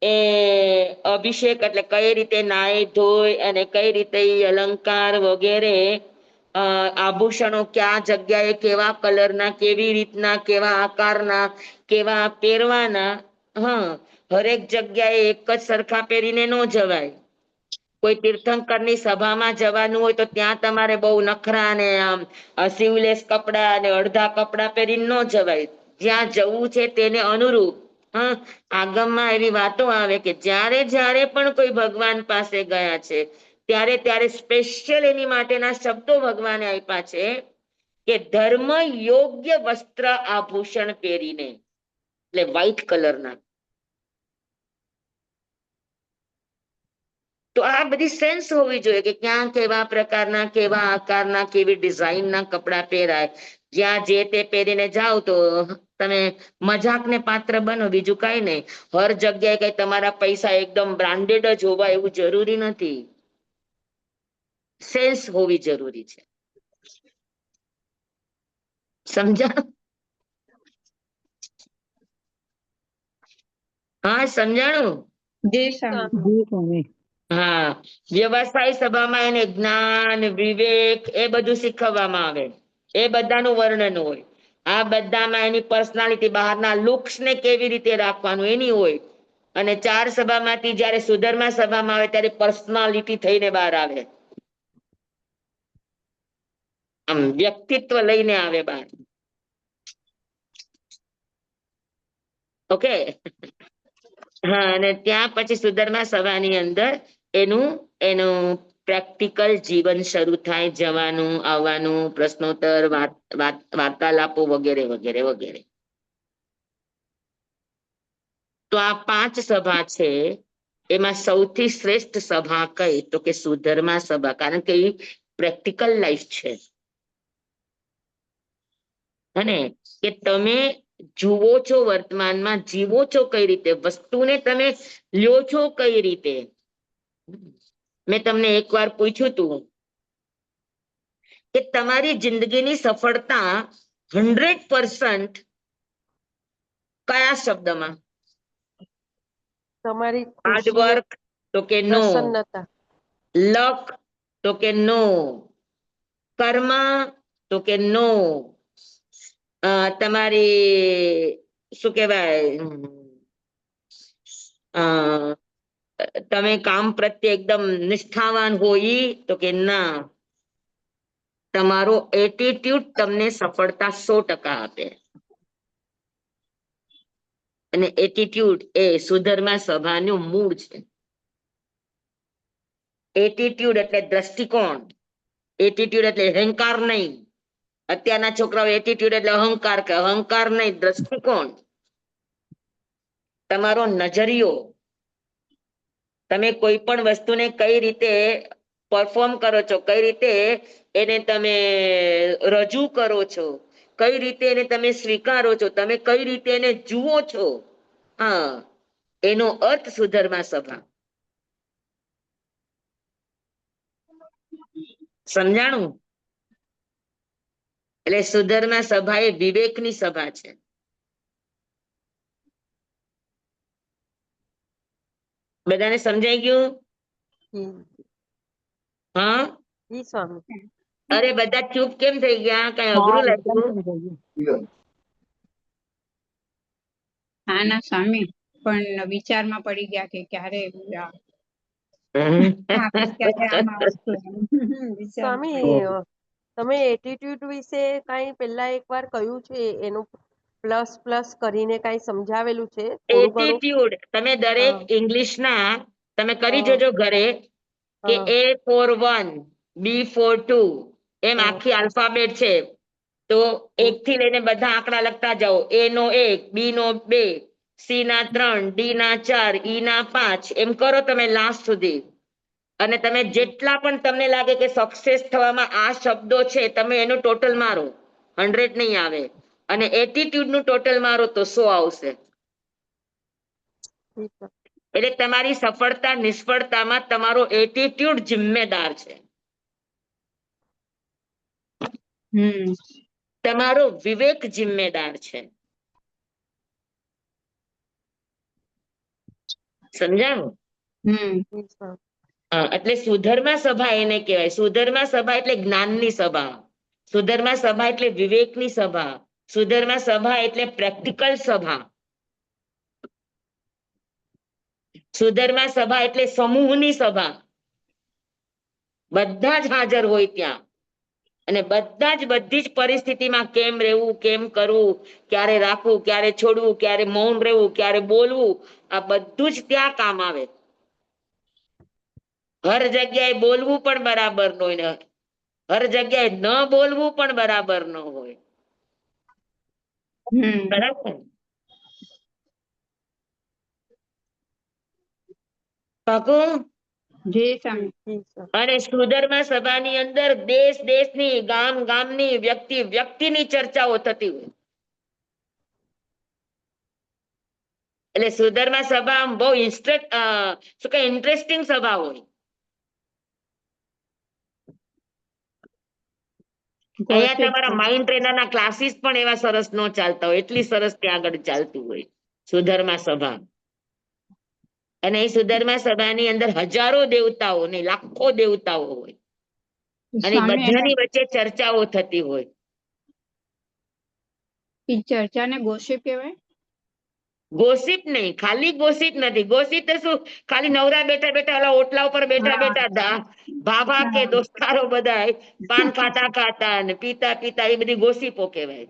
એ અભિષેક એટલે કઈ રીતે નાય ધોય અને કઈ રીતે અલંકાર વગેરે આભૂષણો કયા જગ્યાએ કેવા કલરના, કેવી રીતના, કેવા આકારના, કેવા પહેરવાના. હા, હરેક જગ્યાએ એક જ સરખા પહેરીને ન જવાય. કોઈ તીર્થંકરની સભામાં જવાનું હોય તો ત્યાં તમારે બહુ નખરા ને આમ સીવલેસ કપડા અને અડધા કપડા પહેરીને ન જવાય. જ્યાં જવું છે તેને અનુરૂપ. હા, આગમમાં એવી વાતો આવે કે જ્યારે પણ કોઈ ભગવાન પાસે ગયા છે ત્યારે સ્પેશિયલ એની માટેના શબ્દો ભગવાને આપ્યા છે કે ધર્મ યોગ્ય વસ્ત્ર આભૂષણ પહેરીને, એટલે વ્હાઈટ કલરના. તો આ બધી સેન્સ હોવી જોઈએ કે ક્યાં કેવા પ્રકારના, કેવા આકારના, કેવી ડિઝાઇનના કપડા પહેરાય. જ્યાં જે તે પહેરીને જાઓ તો તમે મજાકને પાત્ર બનો, બીજું કઈ નહીં. હર જગ્યાએ કઈ તમારા પૈસા એકદમ બ્રાન્ડેડ જ હોવા એવું જરૂરી નથી. સેન્સ હોવી જરૂરી છે. સમજા? હા, સમજાણું? જી સ્વામી. હા, વ્યવસાય સભામાં એને જ્ઞાન, વિવેક એ બધું શીખવવામાં આવે. એ બધાનું વર્ણન હોય. આ બધામાં એની પર્સનાલિટી, બહારના લુક્સ ને કેવી રીતે રાખવાનું એની હોય. અને ચાર સભામાંથી જયારે સુધર્મા સભામાં આવે ત્યારે પર્સનાલિટી થઈને બહાર આવે. આમ વ્યક્તિત્વ લઈને આવે બહાર. ઓકે. હા, અને ત્યાં પછી સુધર્મા સભાની અંદર એનું પ્રેક્ટિકલ જીવન શરૂ થાય. જવાનું, આવવાનું, પ્રશ્નોત્તર, વાર્તાલાપો વગેરે વગેરે વગેરે. તો આ પાંચ સભા છે એમાં સૌથી શ્રેષ્ઠ સભા કઈ? તો કે સુધર્મા સભા. કારણ કે એ પ્રેક્ટિકલ લાઈફ છે. અને કે તમે જુઓ છો, વર્તમાનમાં જીવો છો કઈ રીતે, વસ્તુને તમે લ્યો છો કઈ રીતે. મેં તમને એકવાર પૂછ્યું હતું કે તમારી જિંદગીની સફળતા 100% કયા શબ્દમાં? તમારી હાર્ડ ખુશી વર્ક તો કે નો, પ્રસન્નતા લક તો કે નો, કર્મ તો કે નો, તમારી શું કહેવાય, તમે કામ પ્રત્યે એકદમ નિષ્ઠાવાન હોય તો કે ના. તમારો એટીટ્યુડ તમને સફળતા 100% આપે. અને એટીટ્યુડ એ સુધર્મા સભાનું મૂળ છે. એટીટ્યુડ એટલે દ્રષ્ટિકોણ, એટીટ્યુડ એટલે અહંકાર નહીં. અત્યારના છોકરાઓ એટીટ્યુડ એટલે અહંકાર, કે અહંકાર નહીં, દ્રષ્ટિકોણ. તમારો નજરિયો, તમે કોઈ પણ વસ્તુને કઈ રીતે પરફોર્મ કરો છો, કઈ રીતે એને તમે રજૂ કરો છો, કઈ રીતે એને તમે સ્વીકારો છો, તમે કઈ રીતે એને જુઓ છો, હા, એનો અર્થ સુધર્મા સભા. સમજાણું? એટલે સુધર્મા સભા એ વિવેકની સભા છે. બધાને સમજાઈ ગયું? જી હા, જી સ્વામી. અરે બધા ચૂપ કેમ થઈ ગયા? કઈ અઘરું લાગ્યું? હા ના સ્વામી, પણ વિચારમાં પડી ગયા કે ક્યારે ક્યારે આમાં વસ્તુ વિચારમાં સ્વામી પડી. તમે એટીટ્યુડ વિશે કાંઈ પહેલા એકવાર કહ્યું છે, એનું પ્લસ પ્લસ કરીને કાંઈ સમજાવેલું છે થોડું ઘણું? એટીટ્યુડ તમે દરેક હા ઇંગ્લિશના તમે કરી હા જોજો ઘરે, કે હા A for 1, B for 2, એમ હા આખી આલ્ફાબેટ છે. તો હમ, 1 થી લઈને બધા આંકડા લખતા જાઓ. A no 1, B no 2, C ના 3, D ના 4, E ના 5, એમ કરો તમે લાસ્ટ સુધી. અને તમે જેટલા પણ તમને લાગે કે સક્સેસ થવામાં આ શબ્દો છે, તમે એનું ટોટલ મારો, 100 નહીં આવે. અને એટીટ્યુડ નું ટોટલ મારો તો 100 આવશે. ઠીક છે. એટલે તમારી સફળતા નિષ્ફળતામાં તમારો એટીટ્યુડ જિમ્મેદાર છે. તમારો વિવેક જિમ્મેદાર છે. સમજાણું? જી સ્વામી. એટલે સુધર્મા સભા એને કહેવાય. સુધર્મા સભા એટલે જ્ઞાનની સભા, સુધર્મા સભા એટલે વિવેકની સભા, સુધર્મા સભા એટલે પ્રેક્ટિકલ સભા, સુધર્મા સભા એટલે સમૂહની સભા. બધા જ હાજર હોય ત્યાં, અને બધા જ બધી જ પરિસ્થિતિમાં કેમ રહેવું, કેમ કરવું, ક્યારે રાખવું, ક્યારે છોડવું, ક્યારે મૌન રહેવું, ક્યારે બોલવું, આ બધું જ ત્યાં કામ આવે. હર જગ્યાએ બોલવું પણ બરાબર ન હોય, હર જગ્યાએ ન બોલવું પણ બરાબર ન હોય. બરાબર? પાકું? જી સ્વામી. જી સ્વામી. અને સુધર્મા સભાની અંદર દેશ દેશની, ગામ ગામની, વ્યક્તિ વ્યક્તિની ચર્ચાઓ થતી હોય. એટલે સુધર્મા સભા બહુ ઇન્ટરેસ્ટિંગ સભા હોય. અહીંયા તમારા માઇન્ડ ટ્રેનરના ક્લાસીસ પણ એવા સરસ ન ચાલતા હોય, એટલી સરસ ત્યાં આગળ ચાલતું હોય સુધર્મા સભા. અને એ સુધર્મા સભાની અંદર હજારો દેવતાઓ ને લાખો દેવતાઓ હોય, અને સ્વામી એને બધાની વચ્ચે ચર્ચાઓ થતી હોય. ઈ ચર્ચાને ગોસિપ કહેવાય? ગોસિપ નહીં, ખાલી ગોસિપ નથી. ગોસિપ તો શું, ખાલી નવરા બેઠા બેઠા ઓલા ઓટલા ઉપર બેઠા હા બેઠા ભાભા કે હા દોસ્તારો બધા પાન ખાતા ખાતા અને પીતા પીતા, એ બધી ગોસિપો કહેવાય.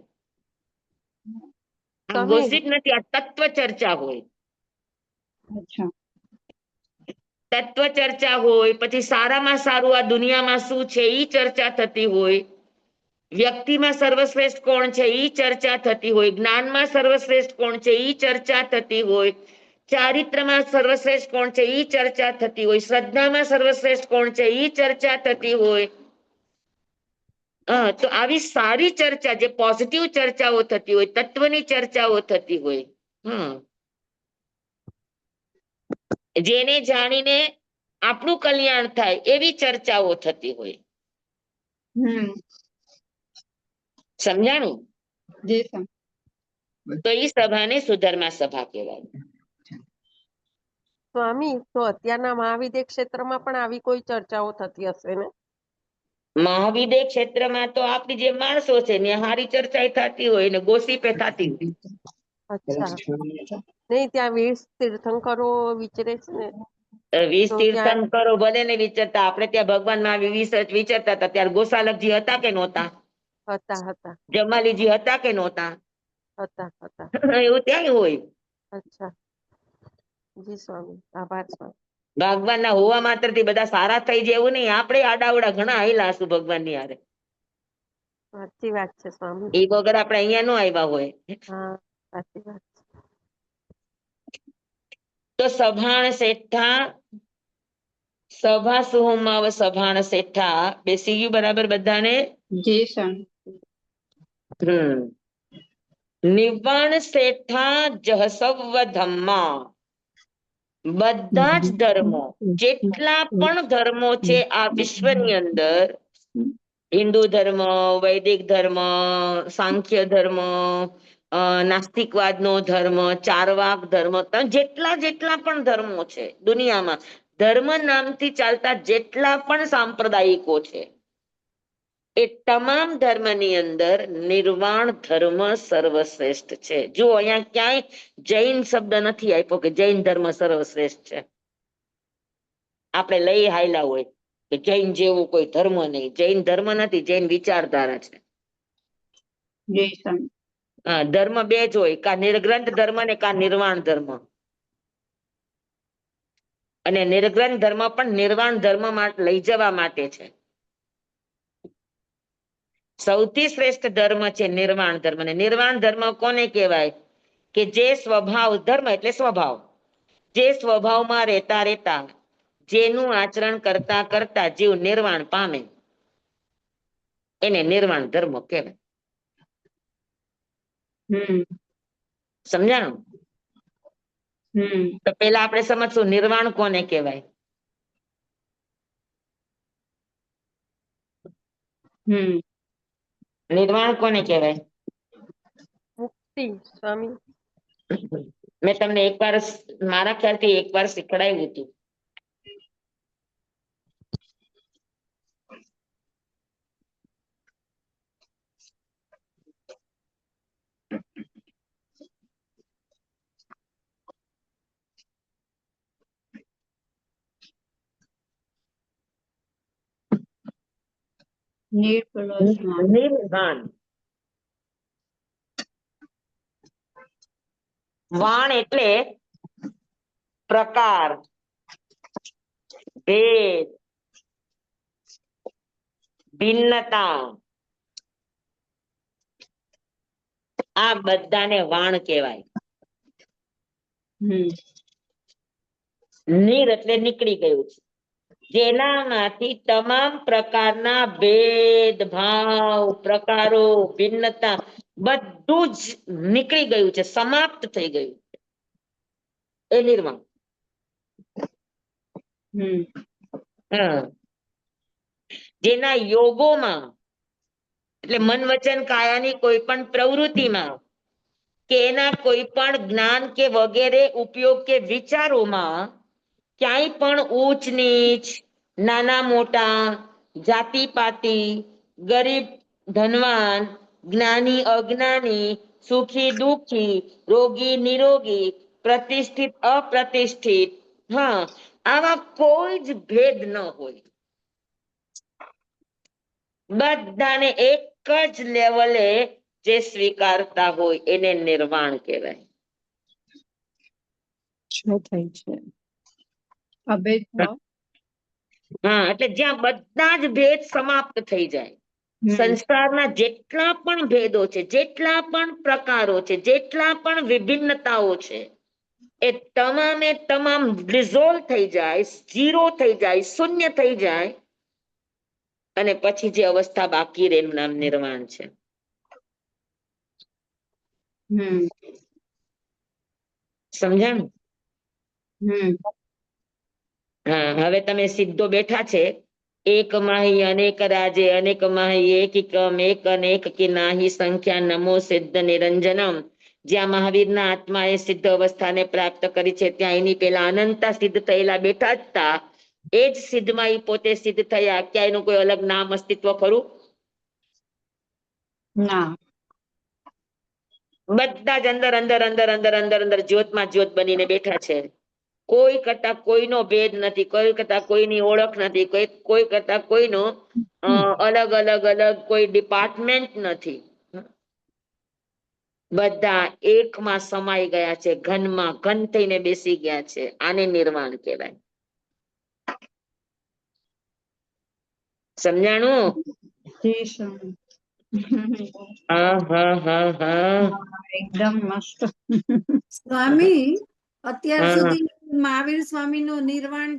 આ સ્વામી ગોસિપ નથી, આ તત્વ ચર્ચા હોય. અચ્છા. તત્વ ચર્ચા હોય, પછી સારામાં સારું આ દુનિયામાં શું છે એ ચર્ચા થતી હોય, વ્યક્તિમાં સર્વશ્રેષ્ઠ કોણ છે એ ચર્ચા થતી હોય, જ્ઞાનમાં સર્વશ્રેષ્ઠ કોણ છે એ ચર્ચા થતી હોય, ચારિત્રમાં સર્વશ્રેષ્ઠ કોણ છે એ ચર્ચા થતી હોય, શ્રદ્ધામાં સર્વશ્રેષ્ઠ કોણ છે એ ચર્ચા થતી હોય. તો આવી સારી ચર્ચા, જે પોઝિટિવ ચર્ચાઓ થતી હોય, તત્વની ચર્ચાઓ થતી હોય, જેને જાણીને આપણું કલ્યાણ થાય એવી ચર્ચાઓ થતી હોય. સમજાણું? જે સ્વામી. તો એ સભાને સુધર્મા સભા કહેવાય. સ્વામી, તો અત્યારના મહાવિદ્ય ક્ષેત્રમાં પણ આવી કોઈ ચર્ચાઓ થતી હશે ને? મહાવિદ્ય ક્ષેત્રમાં તો આપણી જે માણસો છે ને હારી ચર્ચા થતી હોય ને ગોસીપે થતી હોય. અચ્છા. નહીં, ત્યાં 20 તીર્થંકરો વિચરે છે ને, 20 તો ત્યાં તીર્થંકરો ભલે ને વિચરતા, આપણે ત્યાં ભગવાન માં વિચરતા હતા ત્યારે ગોસાલકજી હતા કે નહોતા? હતા હતા જમાલીજી હતા કે નહોતા? હતા હતા. એવું ત્યાં હોય. અચ્છા. જી સ્વામી, આભાર સ્વામી. ભગવાનના હોવા માત્ર થી બધા સારા થઈ જાય એવું નહીં. આપણે આડાવડા ઘણા આયેલા હશું ભગવાન ની હારે. સાચી વાત છે સ્વામી. એ વગર આપણે અહીંયા નો આવ્યા હોય. હા, સાચી વાત છે. તો સભાણ શેઠા સભા સુહમાવ સભાણ શેઠા બેસી ગયું બરાબર બધાને? જે સ્વામી. નિવણ શેઠા જહસવ ધમ્મા. બધા જ ધર્મો, જેટલા પણ ધર્મો છે આ વિશ્વની અંદર, હિન્દુ ધર્મ, વૈદિક ધર્મ, સાંખ્ય ધર્મ, નાસ્તિકવાદનો ધર્મ, ચારવાક ધર્મ, જેટલા જેટલા પણ ધર્મો છે દુનિયામાં, ધર્મ નામથી ચાલતા જેટલા પણ સાંપ્રદાયિકો છે, એ તમામ ધર્મની અંદર નિર્વાણ ધર્મ સર્વશ્રેષ્ઠ છે. જો અહીંયા ક્યાંય જૈન શબ્દ નથી આપ્યો કે જૈન ધર્મ સર્વશ્રેષ્ઠ છે. આપણે લઈ હાયલા હોય કે જૈન જેવું કોઈ ધર્મ નહીં. જૈન ધર્મ નથી, જૈન વિચારધારા છે. જે સ્વામી. હા, ધર્મ બે જ હોય, કા નિર્ગ્રંથ ધર્મ ને કા નિર્વાણ ધર્મ. અને નિર્ગ્રંથ ધર્મ પણ નિર્વાણ ધર્મ માટે લઈ જવા માટે છે. સૌથી શ્રેષ્ઠ ધર્મ છે નિર્વાણ ધર્મ. ને નિર્વાણ ધર્મ કોને કહેવાય? કે જે સ્વભાવ, ધર્મ એટલે સ્વભાવ, જે સ્વભાવમાં રહેતા રહેતા, જેનું આચરણ કરતા કરતા જીવ નિર્વાણ પામે, એને નિર્વાણ ધર્મ કહેવાય. સમજાણું? તો પેલા આપણે સમજશું નિર્વાણ કોને કહેવાય. નિર્વાણ કોને કહેવાય? મુક્તિ સ્વામી. મેં તમને એકવાર, મારા ખ્યાલથી એકવાર શીખડાવ્યું હતું. નિર્વાણ. વાણ એટલે પ્રકાર, ભેદ, ભિન્નતા, આ બધાને વાણ કહેવાય. નીર એટલે નીકળી ગયું છે, જેનામાંથી તમામ પ્રકારના ભેદભાવ, પ્રકારો, ભિન્નતા બધું જ નીકળી ગયું છે, સમાપ્ત થઈ ગયું, એ નિર્વાણ. જેના યોગોમાં એટલે મન વચન કાયાની કોઈ પણ પ્રવૃત્તિમાં કે એના કોઈ પણ જ્ઞાન કે વગેરે ઉપયોગ કે વિચારોમાં ક્યાંય પણ ઊંચ નીચ, નાના મોટા, જાતિ પાતિ, ગરીબ ધનવાન, જ્ઞાની અજ્ઞાની, સુખી દુઃખી, રોગી નિરોગી, પ્રતિષ્ઠિત અપ્રતિષ્ઠિત, હા, આવા કોઈ જ ભેદ ન હોય. બધાને એક જ લેવલે જે સ્વીકારતા હોય એને નિર્વાણ કહેવાય. હા, એટલે જ્યાં બધા જ ભેદ સમાપ્ત થઈ જાય, સંસારના જેટલા પણ ભેદો છે, જેટલા પણ પ્રકારો છે, જેટલા પણ વિભિન્નતાઓ છે, એ તમામે તમામ ડિઝોલ્વ થઈ જાય, ઝીરો થઈ જાય, શૂન્ય થઈ જાય, અને પછી જે અવસ્થા બાકી રહે એનું નામ નિર્વાણ છે. સમજાણું? હા, હવે તમે સીધો બેઠા છે એક માહી અનેક રાજે અનેક માહી એકિકમ એક અનેક કે નાહી સંખ્યા નમો સિદ્ધ નિરંજનમ. જ્યાં મહાવીરના આત્માએ સિદ્ધ અવસ્થાને પ્રાપ્ત કરી છે ત્યાં એની પેલા અનંતા સિદ્ધ થયેલા બેઠા જ હતા. એ જ સિદ્ધમાં એ પોતે સિદ્ધ થયા. ક્યાં એનું કોઈ અલગ નામ અસ્તિત્વ ખરું? ના. બધા જ અંદર અંદર અંદર અંદર અંદર અંદર જ્યોતમાં જ્યોત બનીને બેઠા છે. કોઈ કરતા કોઈનો ભેદ નથી, કોઈ કરતા કોઈની ઓળખ નથી, કોઈ કરતા કોઈનો અલગ અલગ અલગ કોઈ ડિપાર્ટમેન્ટ નથી. બધા એકમાં સમાઈ ગયા છે, ઘનમાં ઘન થઈને બેસી ગયા છે. આને નિર્વાણ કહેવાય. સમજાણું? જી સ્વામી. હા હા હા હા એકદમ મસ્ત. સ્વામી, અત્યાર હા. સુધી મહાવીર સ્વામી નો નિર્વાણ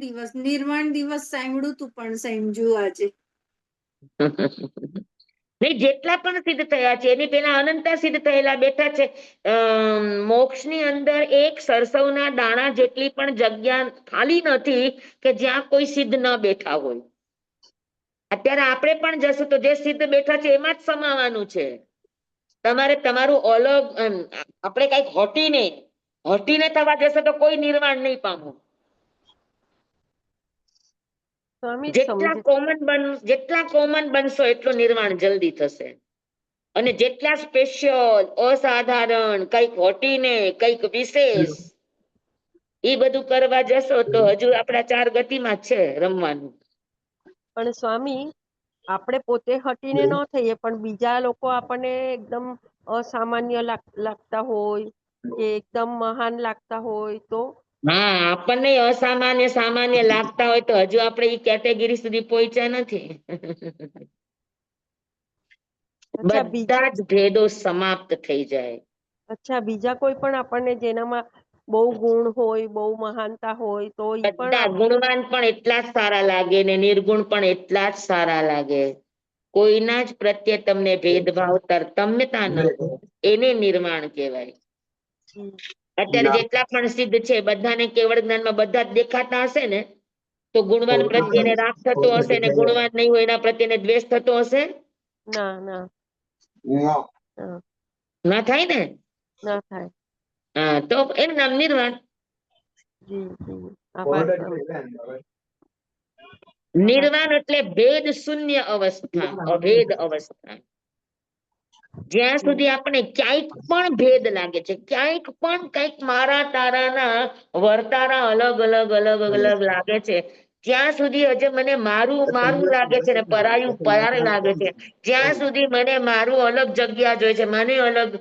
દિવસ સાંભળ્યું તું પણ સમજ્યું આજે. નહીં, જેટલા પણ સિદ્ધ થયા છે એની પેલા અનંતા સિદ્ધ થયેલા બેઠા છે. મોક્ષની અંદર એક સરસવના દાણા જેટલી પણ જગ્યા ખાલી નથી કે જ્યાં કોઈ સિદ્ધ ન બેઠા હોય. અત્યારે આપણે પણ જશું તો જે સિદ્ધ બેઠા છે એમાં જ સમાવાનું છે. તમારે તમારું અલગ આપણે કઈક હટીને થવા જશે તો કોઈ નિર્વાણ નહીં પામો. સ્વામી જેટલા કોમન બનશો એટલું નિર્વાણ જલ્દી થશે. અને જેટલા સ્પેશિયલ, અસાધારણ, કઈક હટીને, કઈક વિશેષ, એ બધું કરવા જશો તો હજુ આપણા 4 ગતિમાં જ છે રમવાનું. પણ સ્વામી, આપણે પોતે હટીને ન થઈએ પણ બીજા લોકો આપણને એકદમ અસામાન્ય લાગતા હોય કે એકદમ મહાન લાગતા હોય તો હા, આપણને અસામાન્ય સામાન્ય લાગતા હોય તો હજુ આપણે એ કેટેગરી સુધી પહોંચ્યા નથી. અચ્છા બધા જ ભેદો સમાપ્ત થઈ જાય. બીજા કોઈ પણ આપણને જેનામાં બહુ ગુણ હોય, બહુ મહાનતા હોય તો ઈ પણ બધા ગુણવાન પણ એટલા જ સારા લાગે ને નિર્ગુણ પણ એટલા જ સારા લાગે. કોઈના જ પ્રત્યે તમને ભેદભાવ તરતમ્યતા ન હોય એને નિર્માણ કહેવાય. અત્યારે જેટલા પણ સિદ્ધ છે બધાને કેવળ જ્ઞાનમાં બધા જ દેખાતા હશે ને તો ગુણવાન પ્રત્યેને રાગ થતો હશે ને ગુણવાન નહીં હોય એના પ્રત્યેને દ્વેષ થતો હશે? ના ના ના થાય ને. ના થાય. હા, તો એનું નામ નિર્વાણ. જી જી, આભાર સ્વામી. નિર્વાણ એટલે ભેદ શૂન્ય અવસ્થા, અભેદ અવસ્થા. જ્યાં સુધી આપણે ક્યાંક પણ ભેદ લાગે છે, ક્યાંક પણ કઈક મારા તારાના વર્તારા અલગ અલગ અલગ અલગ લાગે છે, જ્યાં સુધી હજે મને મારું મારું લાગે છે ને પરાયું પરાર લાગે છે, જ્યાં સુધી મને મારું અલગ જગ્યા જોઈએ છે, મને અલગ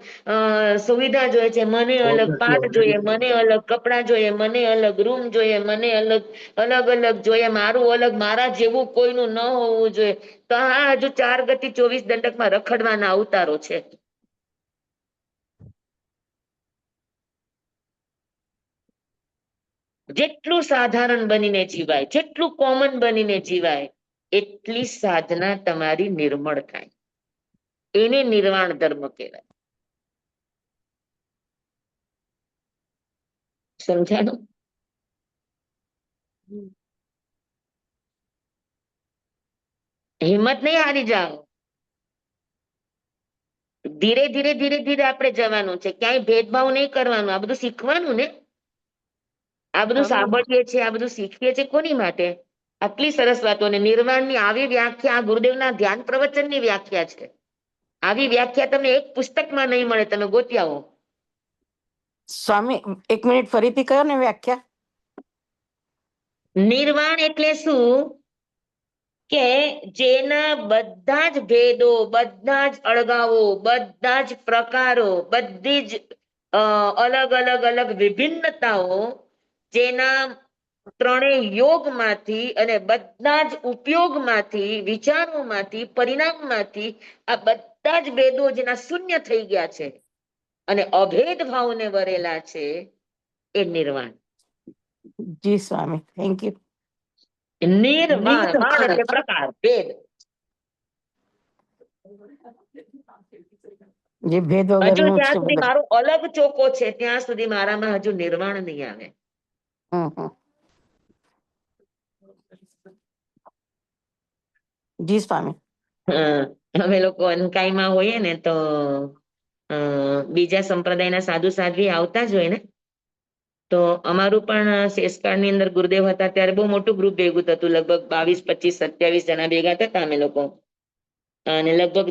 સુવિધા જોઈએ છે, મને અલગ પાઠ જોઈએ, મને અલગ કપડાં જોઈએ, મને અલગ રૂમ જોઈએ, મને અલગ અલગ અલગ જોઈએ, મારું અલગ, મારા જેવું કોઈનું ન હોવું જોઈએ, તો હા હજુ 4 ગતિ 24 દંડકમાં રખડવાના અવતારો છે. જેટલું સાધારણ બનીને જીવાય, જેટલું કોમન બનીને જીવાય એટલી સાધના તમારી નિર્મળ થાય. એને નિર્વાણ ધર્મ કહેવાય. સમજાણું? હિંમત નહીં હારી જાઓ. ધીરે ધીરે ધીરે ધીરે આપણે જવાનું છે, ક્યાંય ભેદભાવ નહીં કરવાનું. આ બધું શીખવાનું ને. આ બધું સાંભળીએ છીએ, આ બધું શીખીએ છીએ કોની માટે? આટલી સરસ વાતો. અને નિર્વાણની આવી વ્યાખ્યા આ ગુરુદેવના ધ્યાન પ્રવચનની વ્યાખ્યા છે. આવી વ્યાખ્યા તમને એક પુસ્તકમાં નહીં મળે, તમે ગોતી આવો. સ્વામી, 1 મિનિટ ફરીથી કહો ને વ્યાખ્યા. નિર્વાણ એટલે શું? કે જેના બધા જ ભેદો, બધા જ અળગાવો, બધા જ પ્રકારો, બધી જ અલગ અલગ અલગ વિભિન્નતાઓ, જેના 3 યોગમાંથી અને બધા જ ઉપયોગમાંથી, વિચારોમાંથી, પરિણામમાંથી આ બધા જ ભેદો જેના શૂન્ય થઈ ગયા છે અને અભેદ ભાવને વરેલા છે એ નિર્વાણ. જી સ્વામી, થેન્ક યુ. નિર્વાણ, વાણ એટલે પ્રકાર, ભેદ. જે ભેદ હજુ વગરનું જ્યાં છે સુધી બધું. મારો અલગ ચોકો છે ત્યાં સુધી મારામાં હજુ નિર્વાણ નહીં આવે. હમ. જી સ્વામી. અમે લોકો અનકાઈમાં હોઈએ ને તો બીજા સંપ્રદાયના સાધુ સાધ્વી આવતા જ હોય ને, તો અમારું પણ શેષકાળની અંદર ગુરુદેવ હતા ત્યારે બહુ મોટું ગ્રુપ ભેગું થતું, લગભગ 22, 25, 27 જણા ભેગા થતા અમે લોકો, અને લગભગ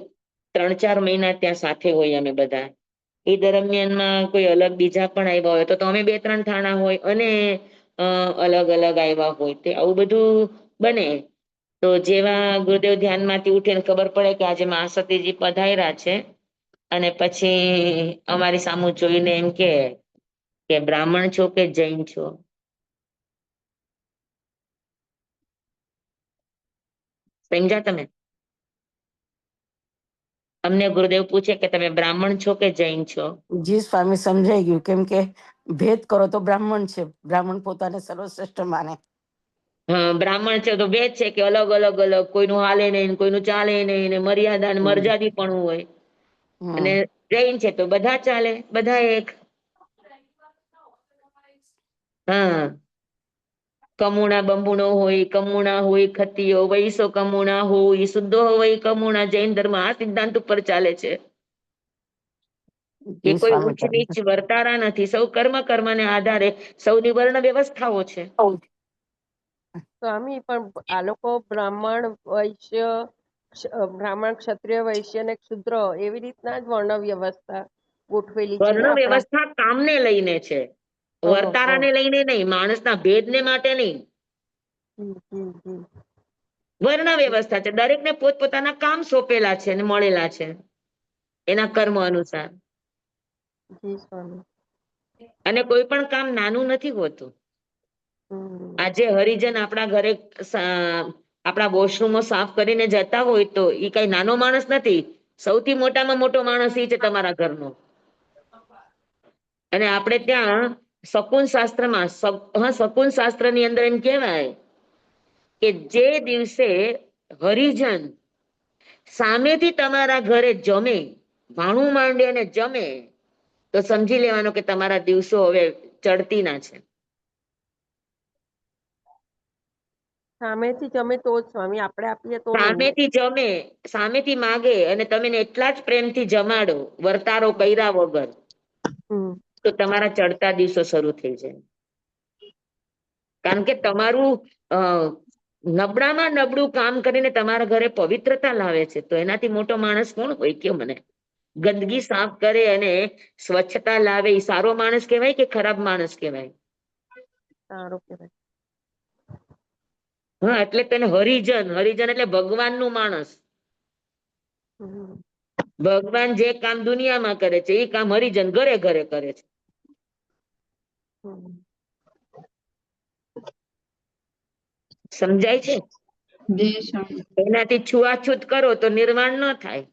3-4 મહિના ત્યાં સાથે હોય અમે બધા. એ દરમિયાનમાં કોઈ અલગ બીજા પણ આવ્યા હોય તો અમે 2-3 થાણા હોય અને અલગ અલગ આવ્યા હોય, તે આવું બધું બને. તો જેવા ગુરુદેવ ધ્યાનમાંથી ઉઠીને ખબર પડે કે આજે મહાસતીજી પધાર્યા છે, અને પછી અમારી સામું જોઈને એમ કે બ્રાહ્મણ છો કે જૈન છો? સમજ્યા તમે? અમને ગુરુદેવ પૂછે કે તમે બ્રાહ્મણ છો કે જૈન છો? જી સ્વામી, સમજાઈ ગયું. કેમ કે ભેદ કરો તો બ્રાહ્મણ છે, બ્રાહ્મણ પોતાને સર્વશ્રેષ્ઠ માને. બ્રાહ્મણ છે તો ભેદ છે કે અલગ અલગ અલગ, કોઈનું હાલે નહીં, કોઈનું ચાલે નહીં, ને મર્યાદા ને મર્યાદી પણ હોય. અને જૈન છે તો બધા ચાલે, બધા એક. હા, કમુણા બંબુણો હોય, કમુણા હોય ખતીયો, વૈસો કમુણા હોય, શુદ્ધો હોય કમુણા. જૈન ધર્મ આ સિદ્ધાંત ઉપર ચાલે છે કે કોઈ ઉચ્ચ નીચ વર્તારા નથી, સૌ કર્મ ને આધારે સૌની વર્ણ વ્યવસ્થાઓ છે. સ્વામી, પણ આ લોકો બ્રાહ્મણ, વૈશ્ય, બ્રાહ્મણ, ક્ષત્રિય, વૈશ્ય અને શુદ્ર એવી રીતના જ વર્ણ વ્યવસ્થા ગોઠવેલી છે ને વર્ણ આપણા. વ્યવસ્થા કામને લઈને છે, વર્તારાને લઈને નહીં, માણસના ભેદને માટે નહીં. વર્ણ વ્યવસ્થા છે, દરેકને પોતપોતાના કામ સોંપેલા છે અને મળેલા છે એના કર્મ અનુસાર. અને કોઈ પણ કામ નાનું નથી હોતું. આજે હરિજન આપણા ઘરે આપણા વોશરૂમો સાફ કરીને જતા હોય તો એ કઈ નાનો માણસ નથી, સૌથી મોટામાં મોટો માણસ એ છે તમારા ઘરનો. અને આપણે ત્યાં શકુન શાસ્ત્રમાં, શકુન શાસ્ત્ર ની અંદર એમ કહેવાય કે જે દિવસે હરિજન સામેથી તમારા ઘરે જમે, ભાણું માંડે અને જમે, તો સમજી લેવાનું કે તમારા દિવસો હવે ચડતી ના છે. સામેથી જમે તો જ સ્વામી, આપણે આપીએ તો નહીં. સામેથી જમે, સામેથી માગે અને તમે એટલા જ પ્રેમથી જમાડો, વર્તારો કર્યા વગર, તો તમારા ચડતા દિવસો શરૂ થઈ જાય. કારણ કે તમારું નબળામાં નબળું કામ કરીને તમારા ઘરે પવિત્રતા લાવે છે, તો એનાથી મોટો માણસ કોણ હોય? કયો મને. ગંદકી સાફ કરે અને સ્વચ્છતા લાવે, એ સારો માણસ કહેવાય કે ખરાબ માણસ કહેવાય? સારું કહેવાય. હા, એટલે તેને હરિજન, હરિજન એટલે ભગવાનનું માણસ. ભગવાન જે કામ દુનિયામાં કરે છે એ કામ હરિજન ઘરે ઘરે કરે છે. સમજાય છે? એનાથી છૂઆછૂત કરો તો નિર્વાણ ન થાય.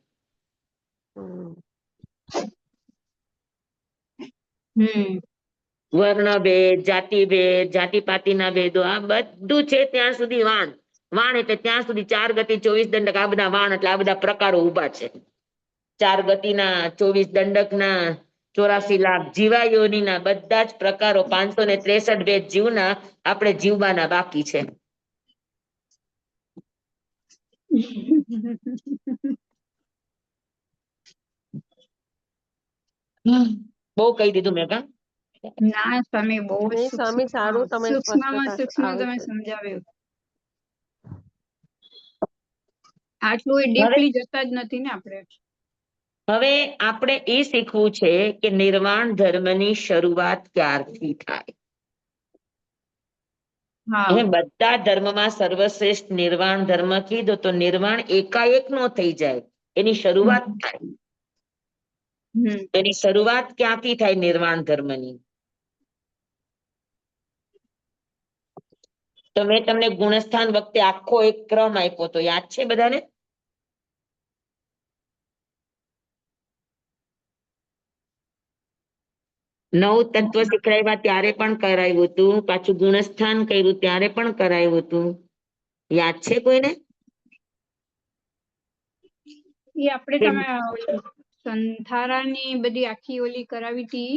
વર્ણ ભેદ, જાતિ ભેદ, જાતિ પાતિના ભેદો, આ બધું છે ત્યાં સુધી વાણ. વાણ એટલે ત્યાં સુધી 4 ગતિ 24 દંડક, આ બધા વાણ એટલે આ બધા પ્રકારો ઉભા છે. 4 ગતિના, 24 દંડકના, 84 લાખ જીવાયોનીના, બધા જ પ્રકારો, 563 ભેદ જીવના આપણે જીવવાના બાકી છે. બહુ કહી દીધું મેં કા? ના સ્વામી, બહુ જ સ્વામી, સારું તમે સૂક્ષ્મમાં સૂક્ષ્મ તમે સમજાવ્યું. આટલું ડીપલી જતા જ નથી ને આપણે. હવે આપણે એ શીખવું છે કે નિર્વાણ ધર્મની શરૂઆત ક્યારથી થાય. બધા ધર્મમાં સર્વશ્રેષ્ઠ નિર્વાણ ધર્મ કીધો તો નિર્વાણ એકાએક નો થઈ જાય, એની શરૂઆત થાય. એની શરૂઆત ક્યાંથી થાય નિર્વાણ ધર્મની? તો મેં તમને ગુણસ્થાન વખતે આખો એક ક્રમ આપ્યો તો યાદ છે બધાને? 9 તત્વ શીખવાડ્યા ત્યારે પણ કરાવ્યું હતું, પાછું ગુણસ્થાન કર્યું ત્યારે પણ કરાવ્યું હતું. યાદ છે કોઈને? એ આપણે તમે સંથારાની બધી આખી ઓલી કરાવી હતી.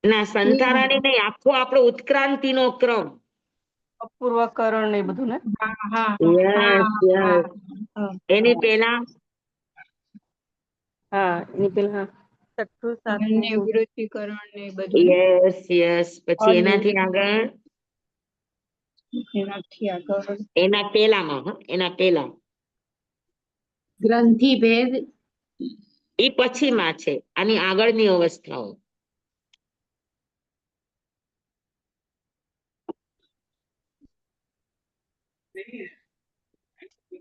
ના, સંથારાની નહીં, આખો આપણો ઉત્ક્રાંતિનો ક્રમ. અપૂર્વકરણ ને એ બધું ને હા હા યસ યસ એની પેલા હા એની પેલા છઠ્ઠું સાતમું અન્ય વૃત્તિકરણ ને એ બધું ને યસ યસ પછી અન્ય. એનાથી આગળ એનાથી આગળ એના પેલામાં એના પેલા ગ્રંથિ ભેદ એ પછીમાં છે આની આગળની અવસ્થાઓ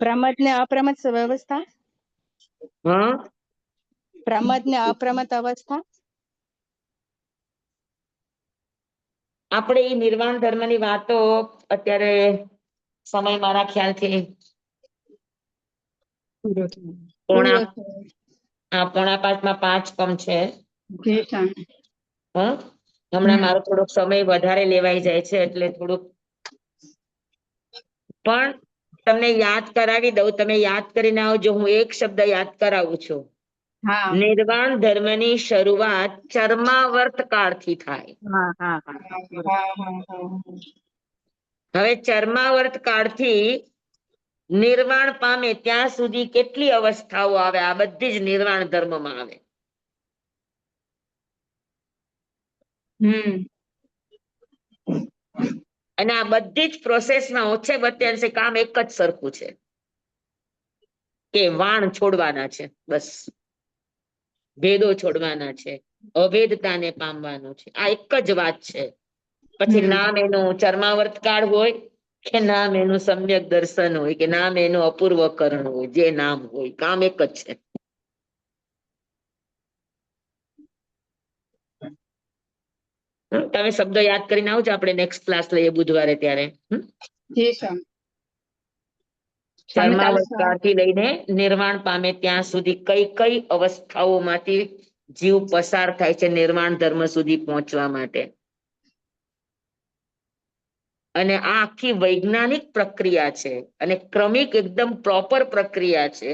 પ્રમદ ને અપ્રમદ વ્યવસ્થા, હા પ્રમદ ને અપ્રમદ અવસ્થા. આપણે એ નિર્વાણ ધર્મની વાતો અત્યારે સમય મારા ખ્યાલથી પોણા પોણા 5 માં 5 કમ છે. જે સ્વામી હમણાં મારો થોડોક સમય વધારે લેવાઈ જાય છે એટલે થોડુંક પણ તમને યાદ કરાવી દઉં તમે યાદ કરીને આવજો હું એક શબ્દ યાદ કરાવું છું હા નિર્વાણ ધર્મની શરૂઆત ચર્માવર્ત કાળથી થાય. હા હા હા હા હા હા હવે ચર્માવર્ત કાળથી નિર્વાણ પામે ત્યાં સુધી કેટલી અવસ્થાઓ આવે આ બધી જ નિર્વાણ ધર્મમાં આવે. અને આ બધી જ પ્રોસેસમાં ઓછે વચ્ચે અંશે કામ એક જ સરખું છે કે વાણ છોડવાના છે બસ ભેદો છોડવાના છે અભેદતાને પામવાનું છે આ એક જ વાત છે. પછી નામ એનું ચર્માવર્ત કાળ હોય કે નામ એનું સમ્યક દર્શન હોય કે નામ એનું અપૂર્વકરણ હોય જે નામ હોય કામ એક જ છે. તમે શબ્દો યાદ કરીને આવજો આપણે નેક્સ્ટ ક્લાસ લઈએ બુધવારે ત્યારે જે સ્વામી ચર્માવર્ત કાળથી લઈને નિર્વાણ પામે ત્યાં સુધી કઈ કઈ અવસ્થાઓમાંથી જીવ પસાર થાય છે નિર્વાણ ધર્મ સુધી પહોંચવા માટે. અને આ આખી વૈજ્ઞાનિક પ્રક્રિયા છે અને ક્રમિક એકદમ પ્રોપર પ્રક્રિયા છે.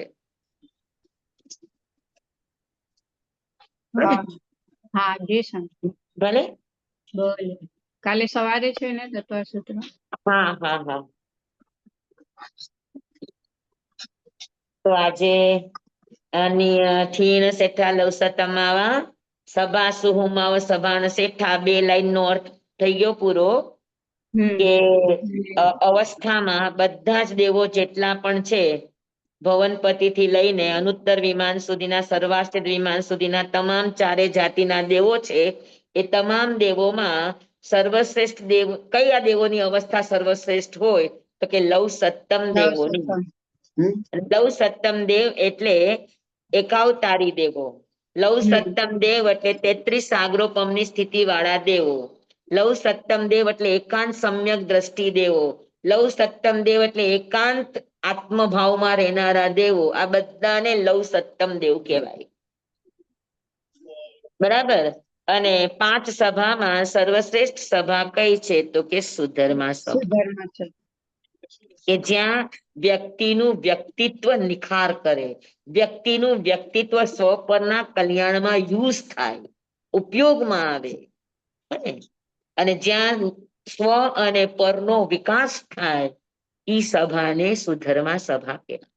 હા જી સ્વામી ભલે બોલે કાલે સવારે છે ને તત્વ સૂત્ર હા હા હા તો આજે થીણ શેઠા લવ સતમાવા સભા સુહુમાવ સભાન શેઠા 2 લાઈન નો અર્થ થઈ ગયો પૂરો કે અવસ્થામાં બધા જ દેવો જેટલા પણ છે ભવનપતિ થી લઈને અનુત્તર વિમાન સુધીના સર્વાષ્ટ વિમાન સુધીના તમામ ચારે જાતિના દેવો છે એ તમામ દેવોમાં સર્વશ્રેષ્ઠ દેવ કયા દેવોની અવસ્થા સર્વશ્રેષ્ઠ હોય તો કે લવ સત્તમ દેવોની. લવ સત્તમ દેવ એટલે એકાવતારી દેવો. લવ સત્તમ દેવ એટલે 33 સાગરોપમની સ્થિતિ વાળા દેવો. લવ સત્તમ દેવ એટલે એકાંત સમ્યક દ્રષ્ટિ દેવો. લવ સત્તમ દેવ એટલે એકાંત આત્મભાવમાં રહેનારા દેવો આ બધાને લવ સત્તમ દેવ કહેવાય. બરાબર અને 5 સભામાં સર્વશ્રેષ્ઠ સભા કઈ છે તો કે સુધર્મા સભા કે જ્યાં વ્યક્તિનું વ્યક્તિત્વ નિખાર કરે વ્યક્તિનું વ્યક્તિત્વ સ્વ પરના કલ્યાણમાં યુઝ થાય ઉપયોગમાં આવે અને જ્યાં સ્વ અને પરનો વિકાસ થાય ઈ સભાને સુધર્મા સભા કહેવાય.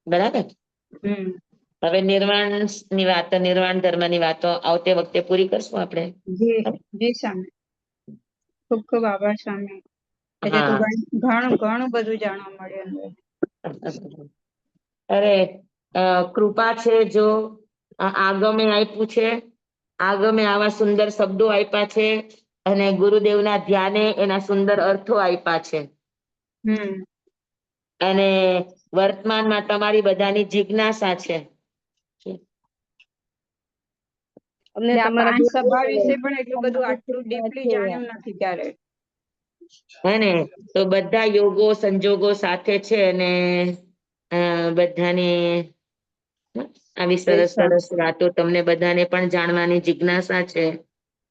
બરાબર હવે નિર્વાણ ની વાતો નિર્વાણ ધર્મ ની વાતો આવતી વખતે પૂરી કરશું આપણે. જી સ્વામી ખૂબ ખૂબ આભાર સ્વામી. આજે તો હા ઘણું બધું જાણવા મળ્યું. અરે કૃપા છે જો આગમે આપ્યું છે આગમે આવા સુંદર શબ્દો આપ્યા છે અને ગુરુદેવના ધ્યાને એના સુંદર અર્થો આપ્યા છે. અને વર્તમાનમાં તમારી બધાની જિજ્ઞાસા છે. અમને આ તમારા 5 સભા વિશે પણ એટલું બધું આટલું ડીપલી જાણ્યું નથી ત્યારે. હે ને તો બધા યોગો સંજોગો સાથે છે અને બધાની આવી સરસ સરસ વાતો તમને બધાને પણ જાણવાની જિજ્ઞાસા છે.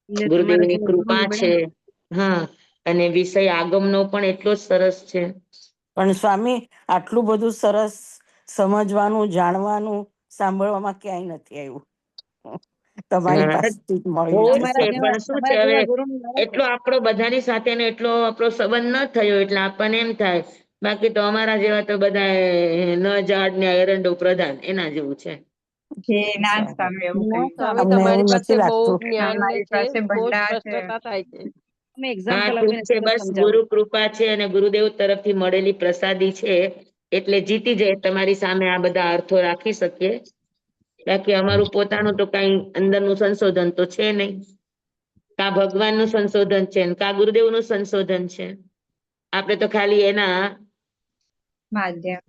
ગુરુદેવની કૃપા છે. હા અને વિષય આગમનો પણ એટલો જ સરસ છે. પણ સ્વામી આટલું બધું સરસ સમજવાનું જાણવાનું સાંભળવામાં ક્યાંય નથી આવ્યું. તમારી હા. પાસેથી જ મળ્યું હોય છે છે સ્વામી. પણ શું છે હવે એટલો આપણો બધાની સાથેનો એટલો આપણો સંબંધ ન થયો એટલે આપણને એમ થાય. બાકી તો અમારા જેવા તો બધા ન ઝાડ ને એરંડો પ્રધાન એના જેવું છે. જે ના સ્વામી એવું કઈ સ્વામી અમને તમારી એવું પાસે નથી બહુ લાગતું. જ્ઞાન ને મારી છે, પાસે બહુ જ ભંડાર છે. સ્પષ્ટતા થાય છે. હા ઠીક છે, બસ ગુરુ કૃપા છે અને ગુરુદેવ તરફથી મળેલી પ્રસાદી છે એટલે જીતી જાય તમારી સામે આ બધા અર્થો રાખી શકીએ. બાકી અમારું પોતાનું તો કઈ અંદરનું સંશોધન તો છે નહીં. કા ભગવાનનું સંશોધન છે ને કા ગુરુદેવનું સંશોધન છે. આપણે તો ખાલી એના માધ્યમ.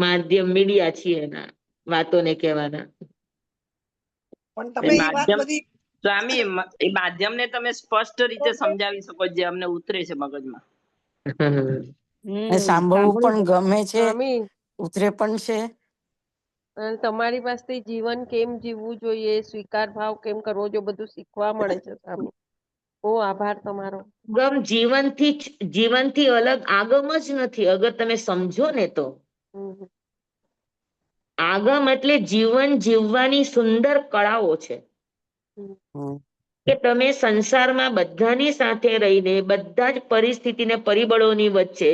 માધ્યમ મીડિયા છીએ એના વાતોને કહેવાના. પણ તમે એ વાત બધી સ્વામી એ માધ્યમને તમે સ્પષ્ટ રીતે સમજાવી શકો જે અમને ઉતરે છે મગજમાં. ને સાંભળવું પણ ગમે છે, સ્વામી ઉતરે પણ છે. અને તમારી પાસે જીવન કેમ જીવવું જોઈએ, સ્વીકાર ભાવ કેમ કરવો જોઈએ, બધું શીખવા મળે છે સ્વામી. બહુ આભાર તમારો. જીવનથી અલગ આગમ જ નથી અગર તમે સમજો ને તો. હમ. આગમ એટલે જીવન જીવવાની સુંદર કળાઓ છે. કે તમે સંસારમાં બધાની સાથે રહીને બધા જ પરિસ્થિતિને પરિબળોની વચ્ચે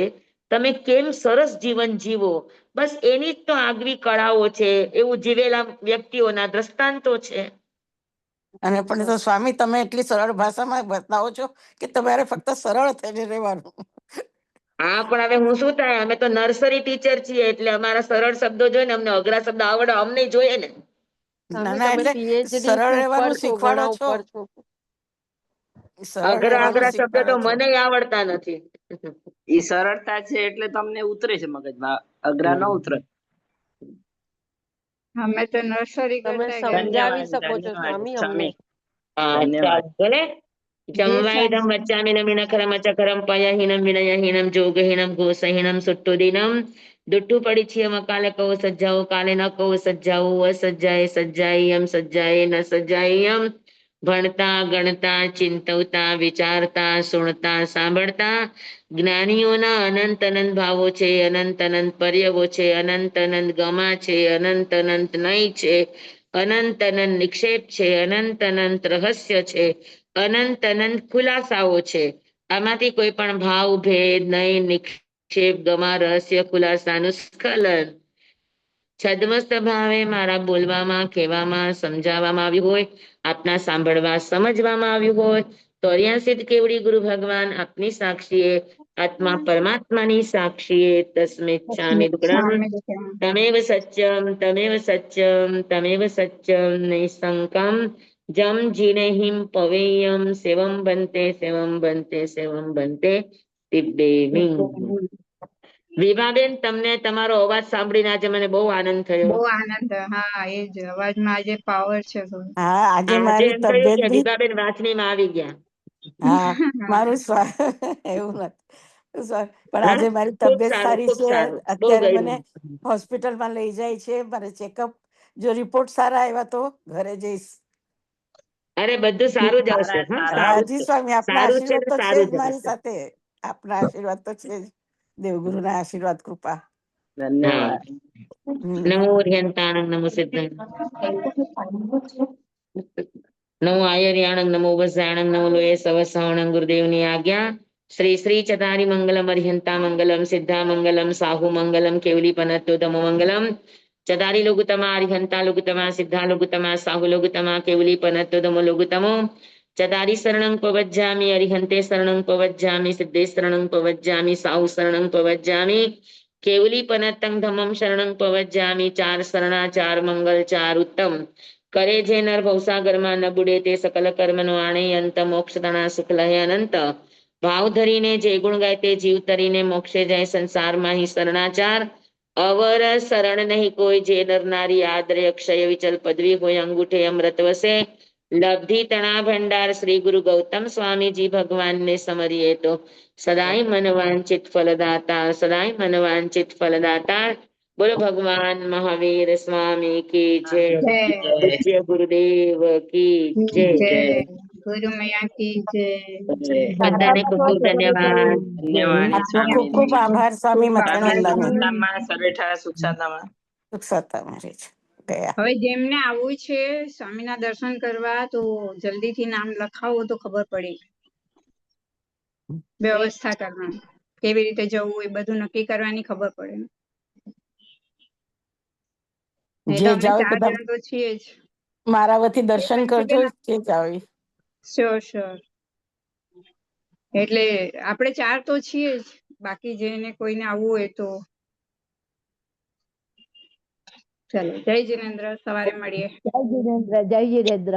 તમે કેમ સરસ જીવન જીવો, બસ એની જ તો આગવી કળાઓ છે, એવું જીવેલા વ્યક્તિઓના દ્રષ્ટાંતો છે. અને પણ તો સ્વામી તમે એટલી સરળ ભાષામાં બતાવો છો કે તમારે ફક્ત સરળ થઈને રહેવાનું. હા પણ હવે હું શું થાય, અમે તો નર્સરી ટીચર છીએ એટલે અમારા સરળ શબ્દો જોઈએ ને અમને અઘરા શબ્દ આવડે અમને જોઈએ ને. ના સ્વામી ના તમે એટલે પીએચડી સરળ થી ઉપર રહેવાનું છો, શીખવાડો ઘણા છો. ઉપર છો. સરળ અઘરા રહેવાનું અઘરા શબ્દ તો શીખવાડો છો. મને આવડતા નથી. એ સરળતા છે એટલે તમને ઉતરે છે મગજમાં, અઘરા ન ઉતરે. અમે તો નર્સરી તમે કરતા ગયા. સમજાવી ધન્યવાદ શકો છો ધન્યવાદ સ્વામી અમને. સ્વામી, હા ધન્યવાદ. ચાલો ભલે. જમવાઈદમ વચ્ચામિનમ વિનખરમ અચકરમ પયહીનમ વિનયહીનમ જોગહીનમ ઘોષહીનમ સુટ્ટુદિનમ દુટ્ટુ પડીછિયમ કાલે કહો સજ્જાઓ કાલે ન કહો સજ્જાઓ અસજ્જાએ સજ્જાય એમ સજ્જાએ ન સજ્જાય એમ ભણતા ગણતા ચિંતવતા વિચારતા સુણતા સાંભળતા જ્ઞાનીઓના અનંત અનંત ભાવો છે, અનંત અનંત પર્યવો છે, અનંત અનંત ગમા છે, અનંત અનંત નય છે, અનંત અનંત નિક્ષેપ છે, અનંત અનંત રહસ્ય છે, અનંત અનંત ખુલાસાઓ છે. આમાંથી કોઈ પણ ભાવ ભેદ નય નિક્ષેપ ગમા રહસ્ય ખુલાસાનું સ્ખલન છદ્મસ્ત ભાવે મારા બોલવામાં કહેવામાં સમજાવવામાં આવ્યું હોય, આપના સાંભળવા સમજવામાં આવ્યું હોય તો 83 કેવડી ગુરુ ભગવાન આપની સાક્ષીએ આત્મા પરમાત્માની સાક્ષીએ તસ્મિચ્છામિ દુક્કડમ તમેવ સત્યમ તમેવ સત્યમ તમેવ સત્યમ નિઃશંકમ જમ જીનેહિમ પવેયમ સેવમ બનતે સેવમ બનતે સેવમ બનતે તિબ્બેમિ. વિભાબેન તમને તમારો અવાજ સાંભળીને આજે મને બહુ આનંદ થયો. બહુ આનંદ. હા એ જ અવાજમાં આજે પાવર છે. હા આજે આજે મારી એમ કહ્યું તબિયત કે બી વિભાબેન વાંચણીમાં આવી ગયા. હા મારું એવું નથી પણ હા આજે મારી ખૂબ તબિયત સારું સારી ખૂબ છે. સારું બહુ અત્યારે મને ગમ્યું. હોસ્પિટલમાં લઈ જાય છે, મારે ચેકઅપ. જો રિપોર્ટ સારા આવ્યા તો ઘરે જઈશ. અરે બધું સારું જ આવશે. હા સારું જી છે, સ્વામી આપના સારું છે આશીર્વાદ ને તો છે સારું જ જ મારી આવશે. સાથે. આપના આશીર્વાદ તો છે જ. દેવગુરુના આશીર્વાદ કૃપા. હા ધન્યવાદ. નમો હ્યંતાણં નમો સિદ્ધાય નમો આયર્યાણં નમો વજ્રાયણં નમો લોય સવસાવણં ગુરુદેવની આજ્ઞા શ્રી શ્રી ચતારી મંગલમ અર્હંતા મંગલમ સિદ્ધા મંગલમ સાહુ મંગલમ કેવલી પનત્તોતમો મંગલમ ચદારી લઘુતમા અર્હંતા લઘુતમા સિદ્ધા લઘુતમા સાહુ લઘુતમા કેવલી પનત્તોતમો લઘુતમો ચદારી શરણં પવજ્જામિ અરિહંતે શરણં પવજ્જામિ સિદ્ધે શરણં પવજ્જામિ સાહુ શરણં પવજ્જામિ કેવલી પનત્તં ધમ્મં શરણં પવજ્જામિ. ચાર શરણા ચાર મંગલ ચાર ઉત્તમ કરે જે નર ભવસાગરમાં ન બુડે તે સકલ કર્મનો આણે અંત મોક્ષ તણા સુખ લહે અનંત ભાવ ધરીને જે ગુણ ગાય તે જીવ તરીને મોક્ષે જાય સંસારમાં હિ શરણાચાર અવર શરણ નહીં કોઈ જે નર નારી આદરે અક્ષય વિચલ પદવી હોય અંગૂઠે અમૃત વસે લબ્ધિ તણા ભંડાર શ્રી ગુરુ ગૌતમ સ્વામીજી ભગવાનને સમરીએ તો સદાય મનવાંચિત ફલદાતા સદાય મનવાંચિત ફલદાતા. બોલો ભગવાન મહાવીર સ્વામી કી જય. પૂજ્ય ગુરુદેવ કી જય. જય ગુરુ મૈયા કી જય. બધાને ખૂબ ખૂબ ધન્યવાદ. ધન્યવાદ આપનો ખૂબ સ્વામી. ખૂબ આભાર સ્વામી સ્વામી મકરણંદાની. સુખ શાંતામાં સર્વે ઠા સુખ શાંતામાં. સુખ સત્તા મારે છે. ગયા. હવે જેમને આવવું છે સ્વામીના દર્શન કરવા તો જલ્દીથી નામ લખાવો તો ખબર પડે વ્યવસ્થા કરવાની કેવી રીતે જવું એ બધું નક્કી કરવાની ખબર પડે ને. નહીં તો જે અમે જાવ 4 બધા જણ તો છીએ જ. મારા વતી દર્શન કરજો, જે જાવ એ. શ્યોર. એટલે આપણે 4 તો છીએ જ, બાકી જેને કોઈને આવવું હોય તો ચલો. જય જિનેન્દ્ર, સવારે મળીએ. જય જીનેન્દ્ર, જય જીનેન્દ્ર.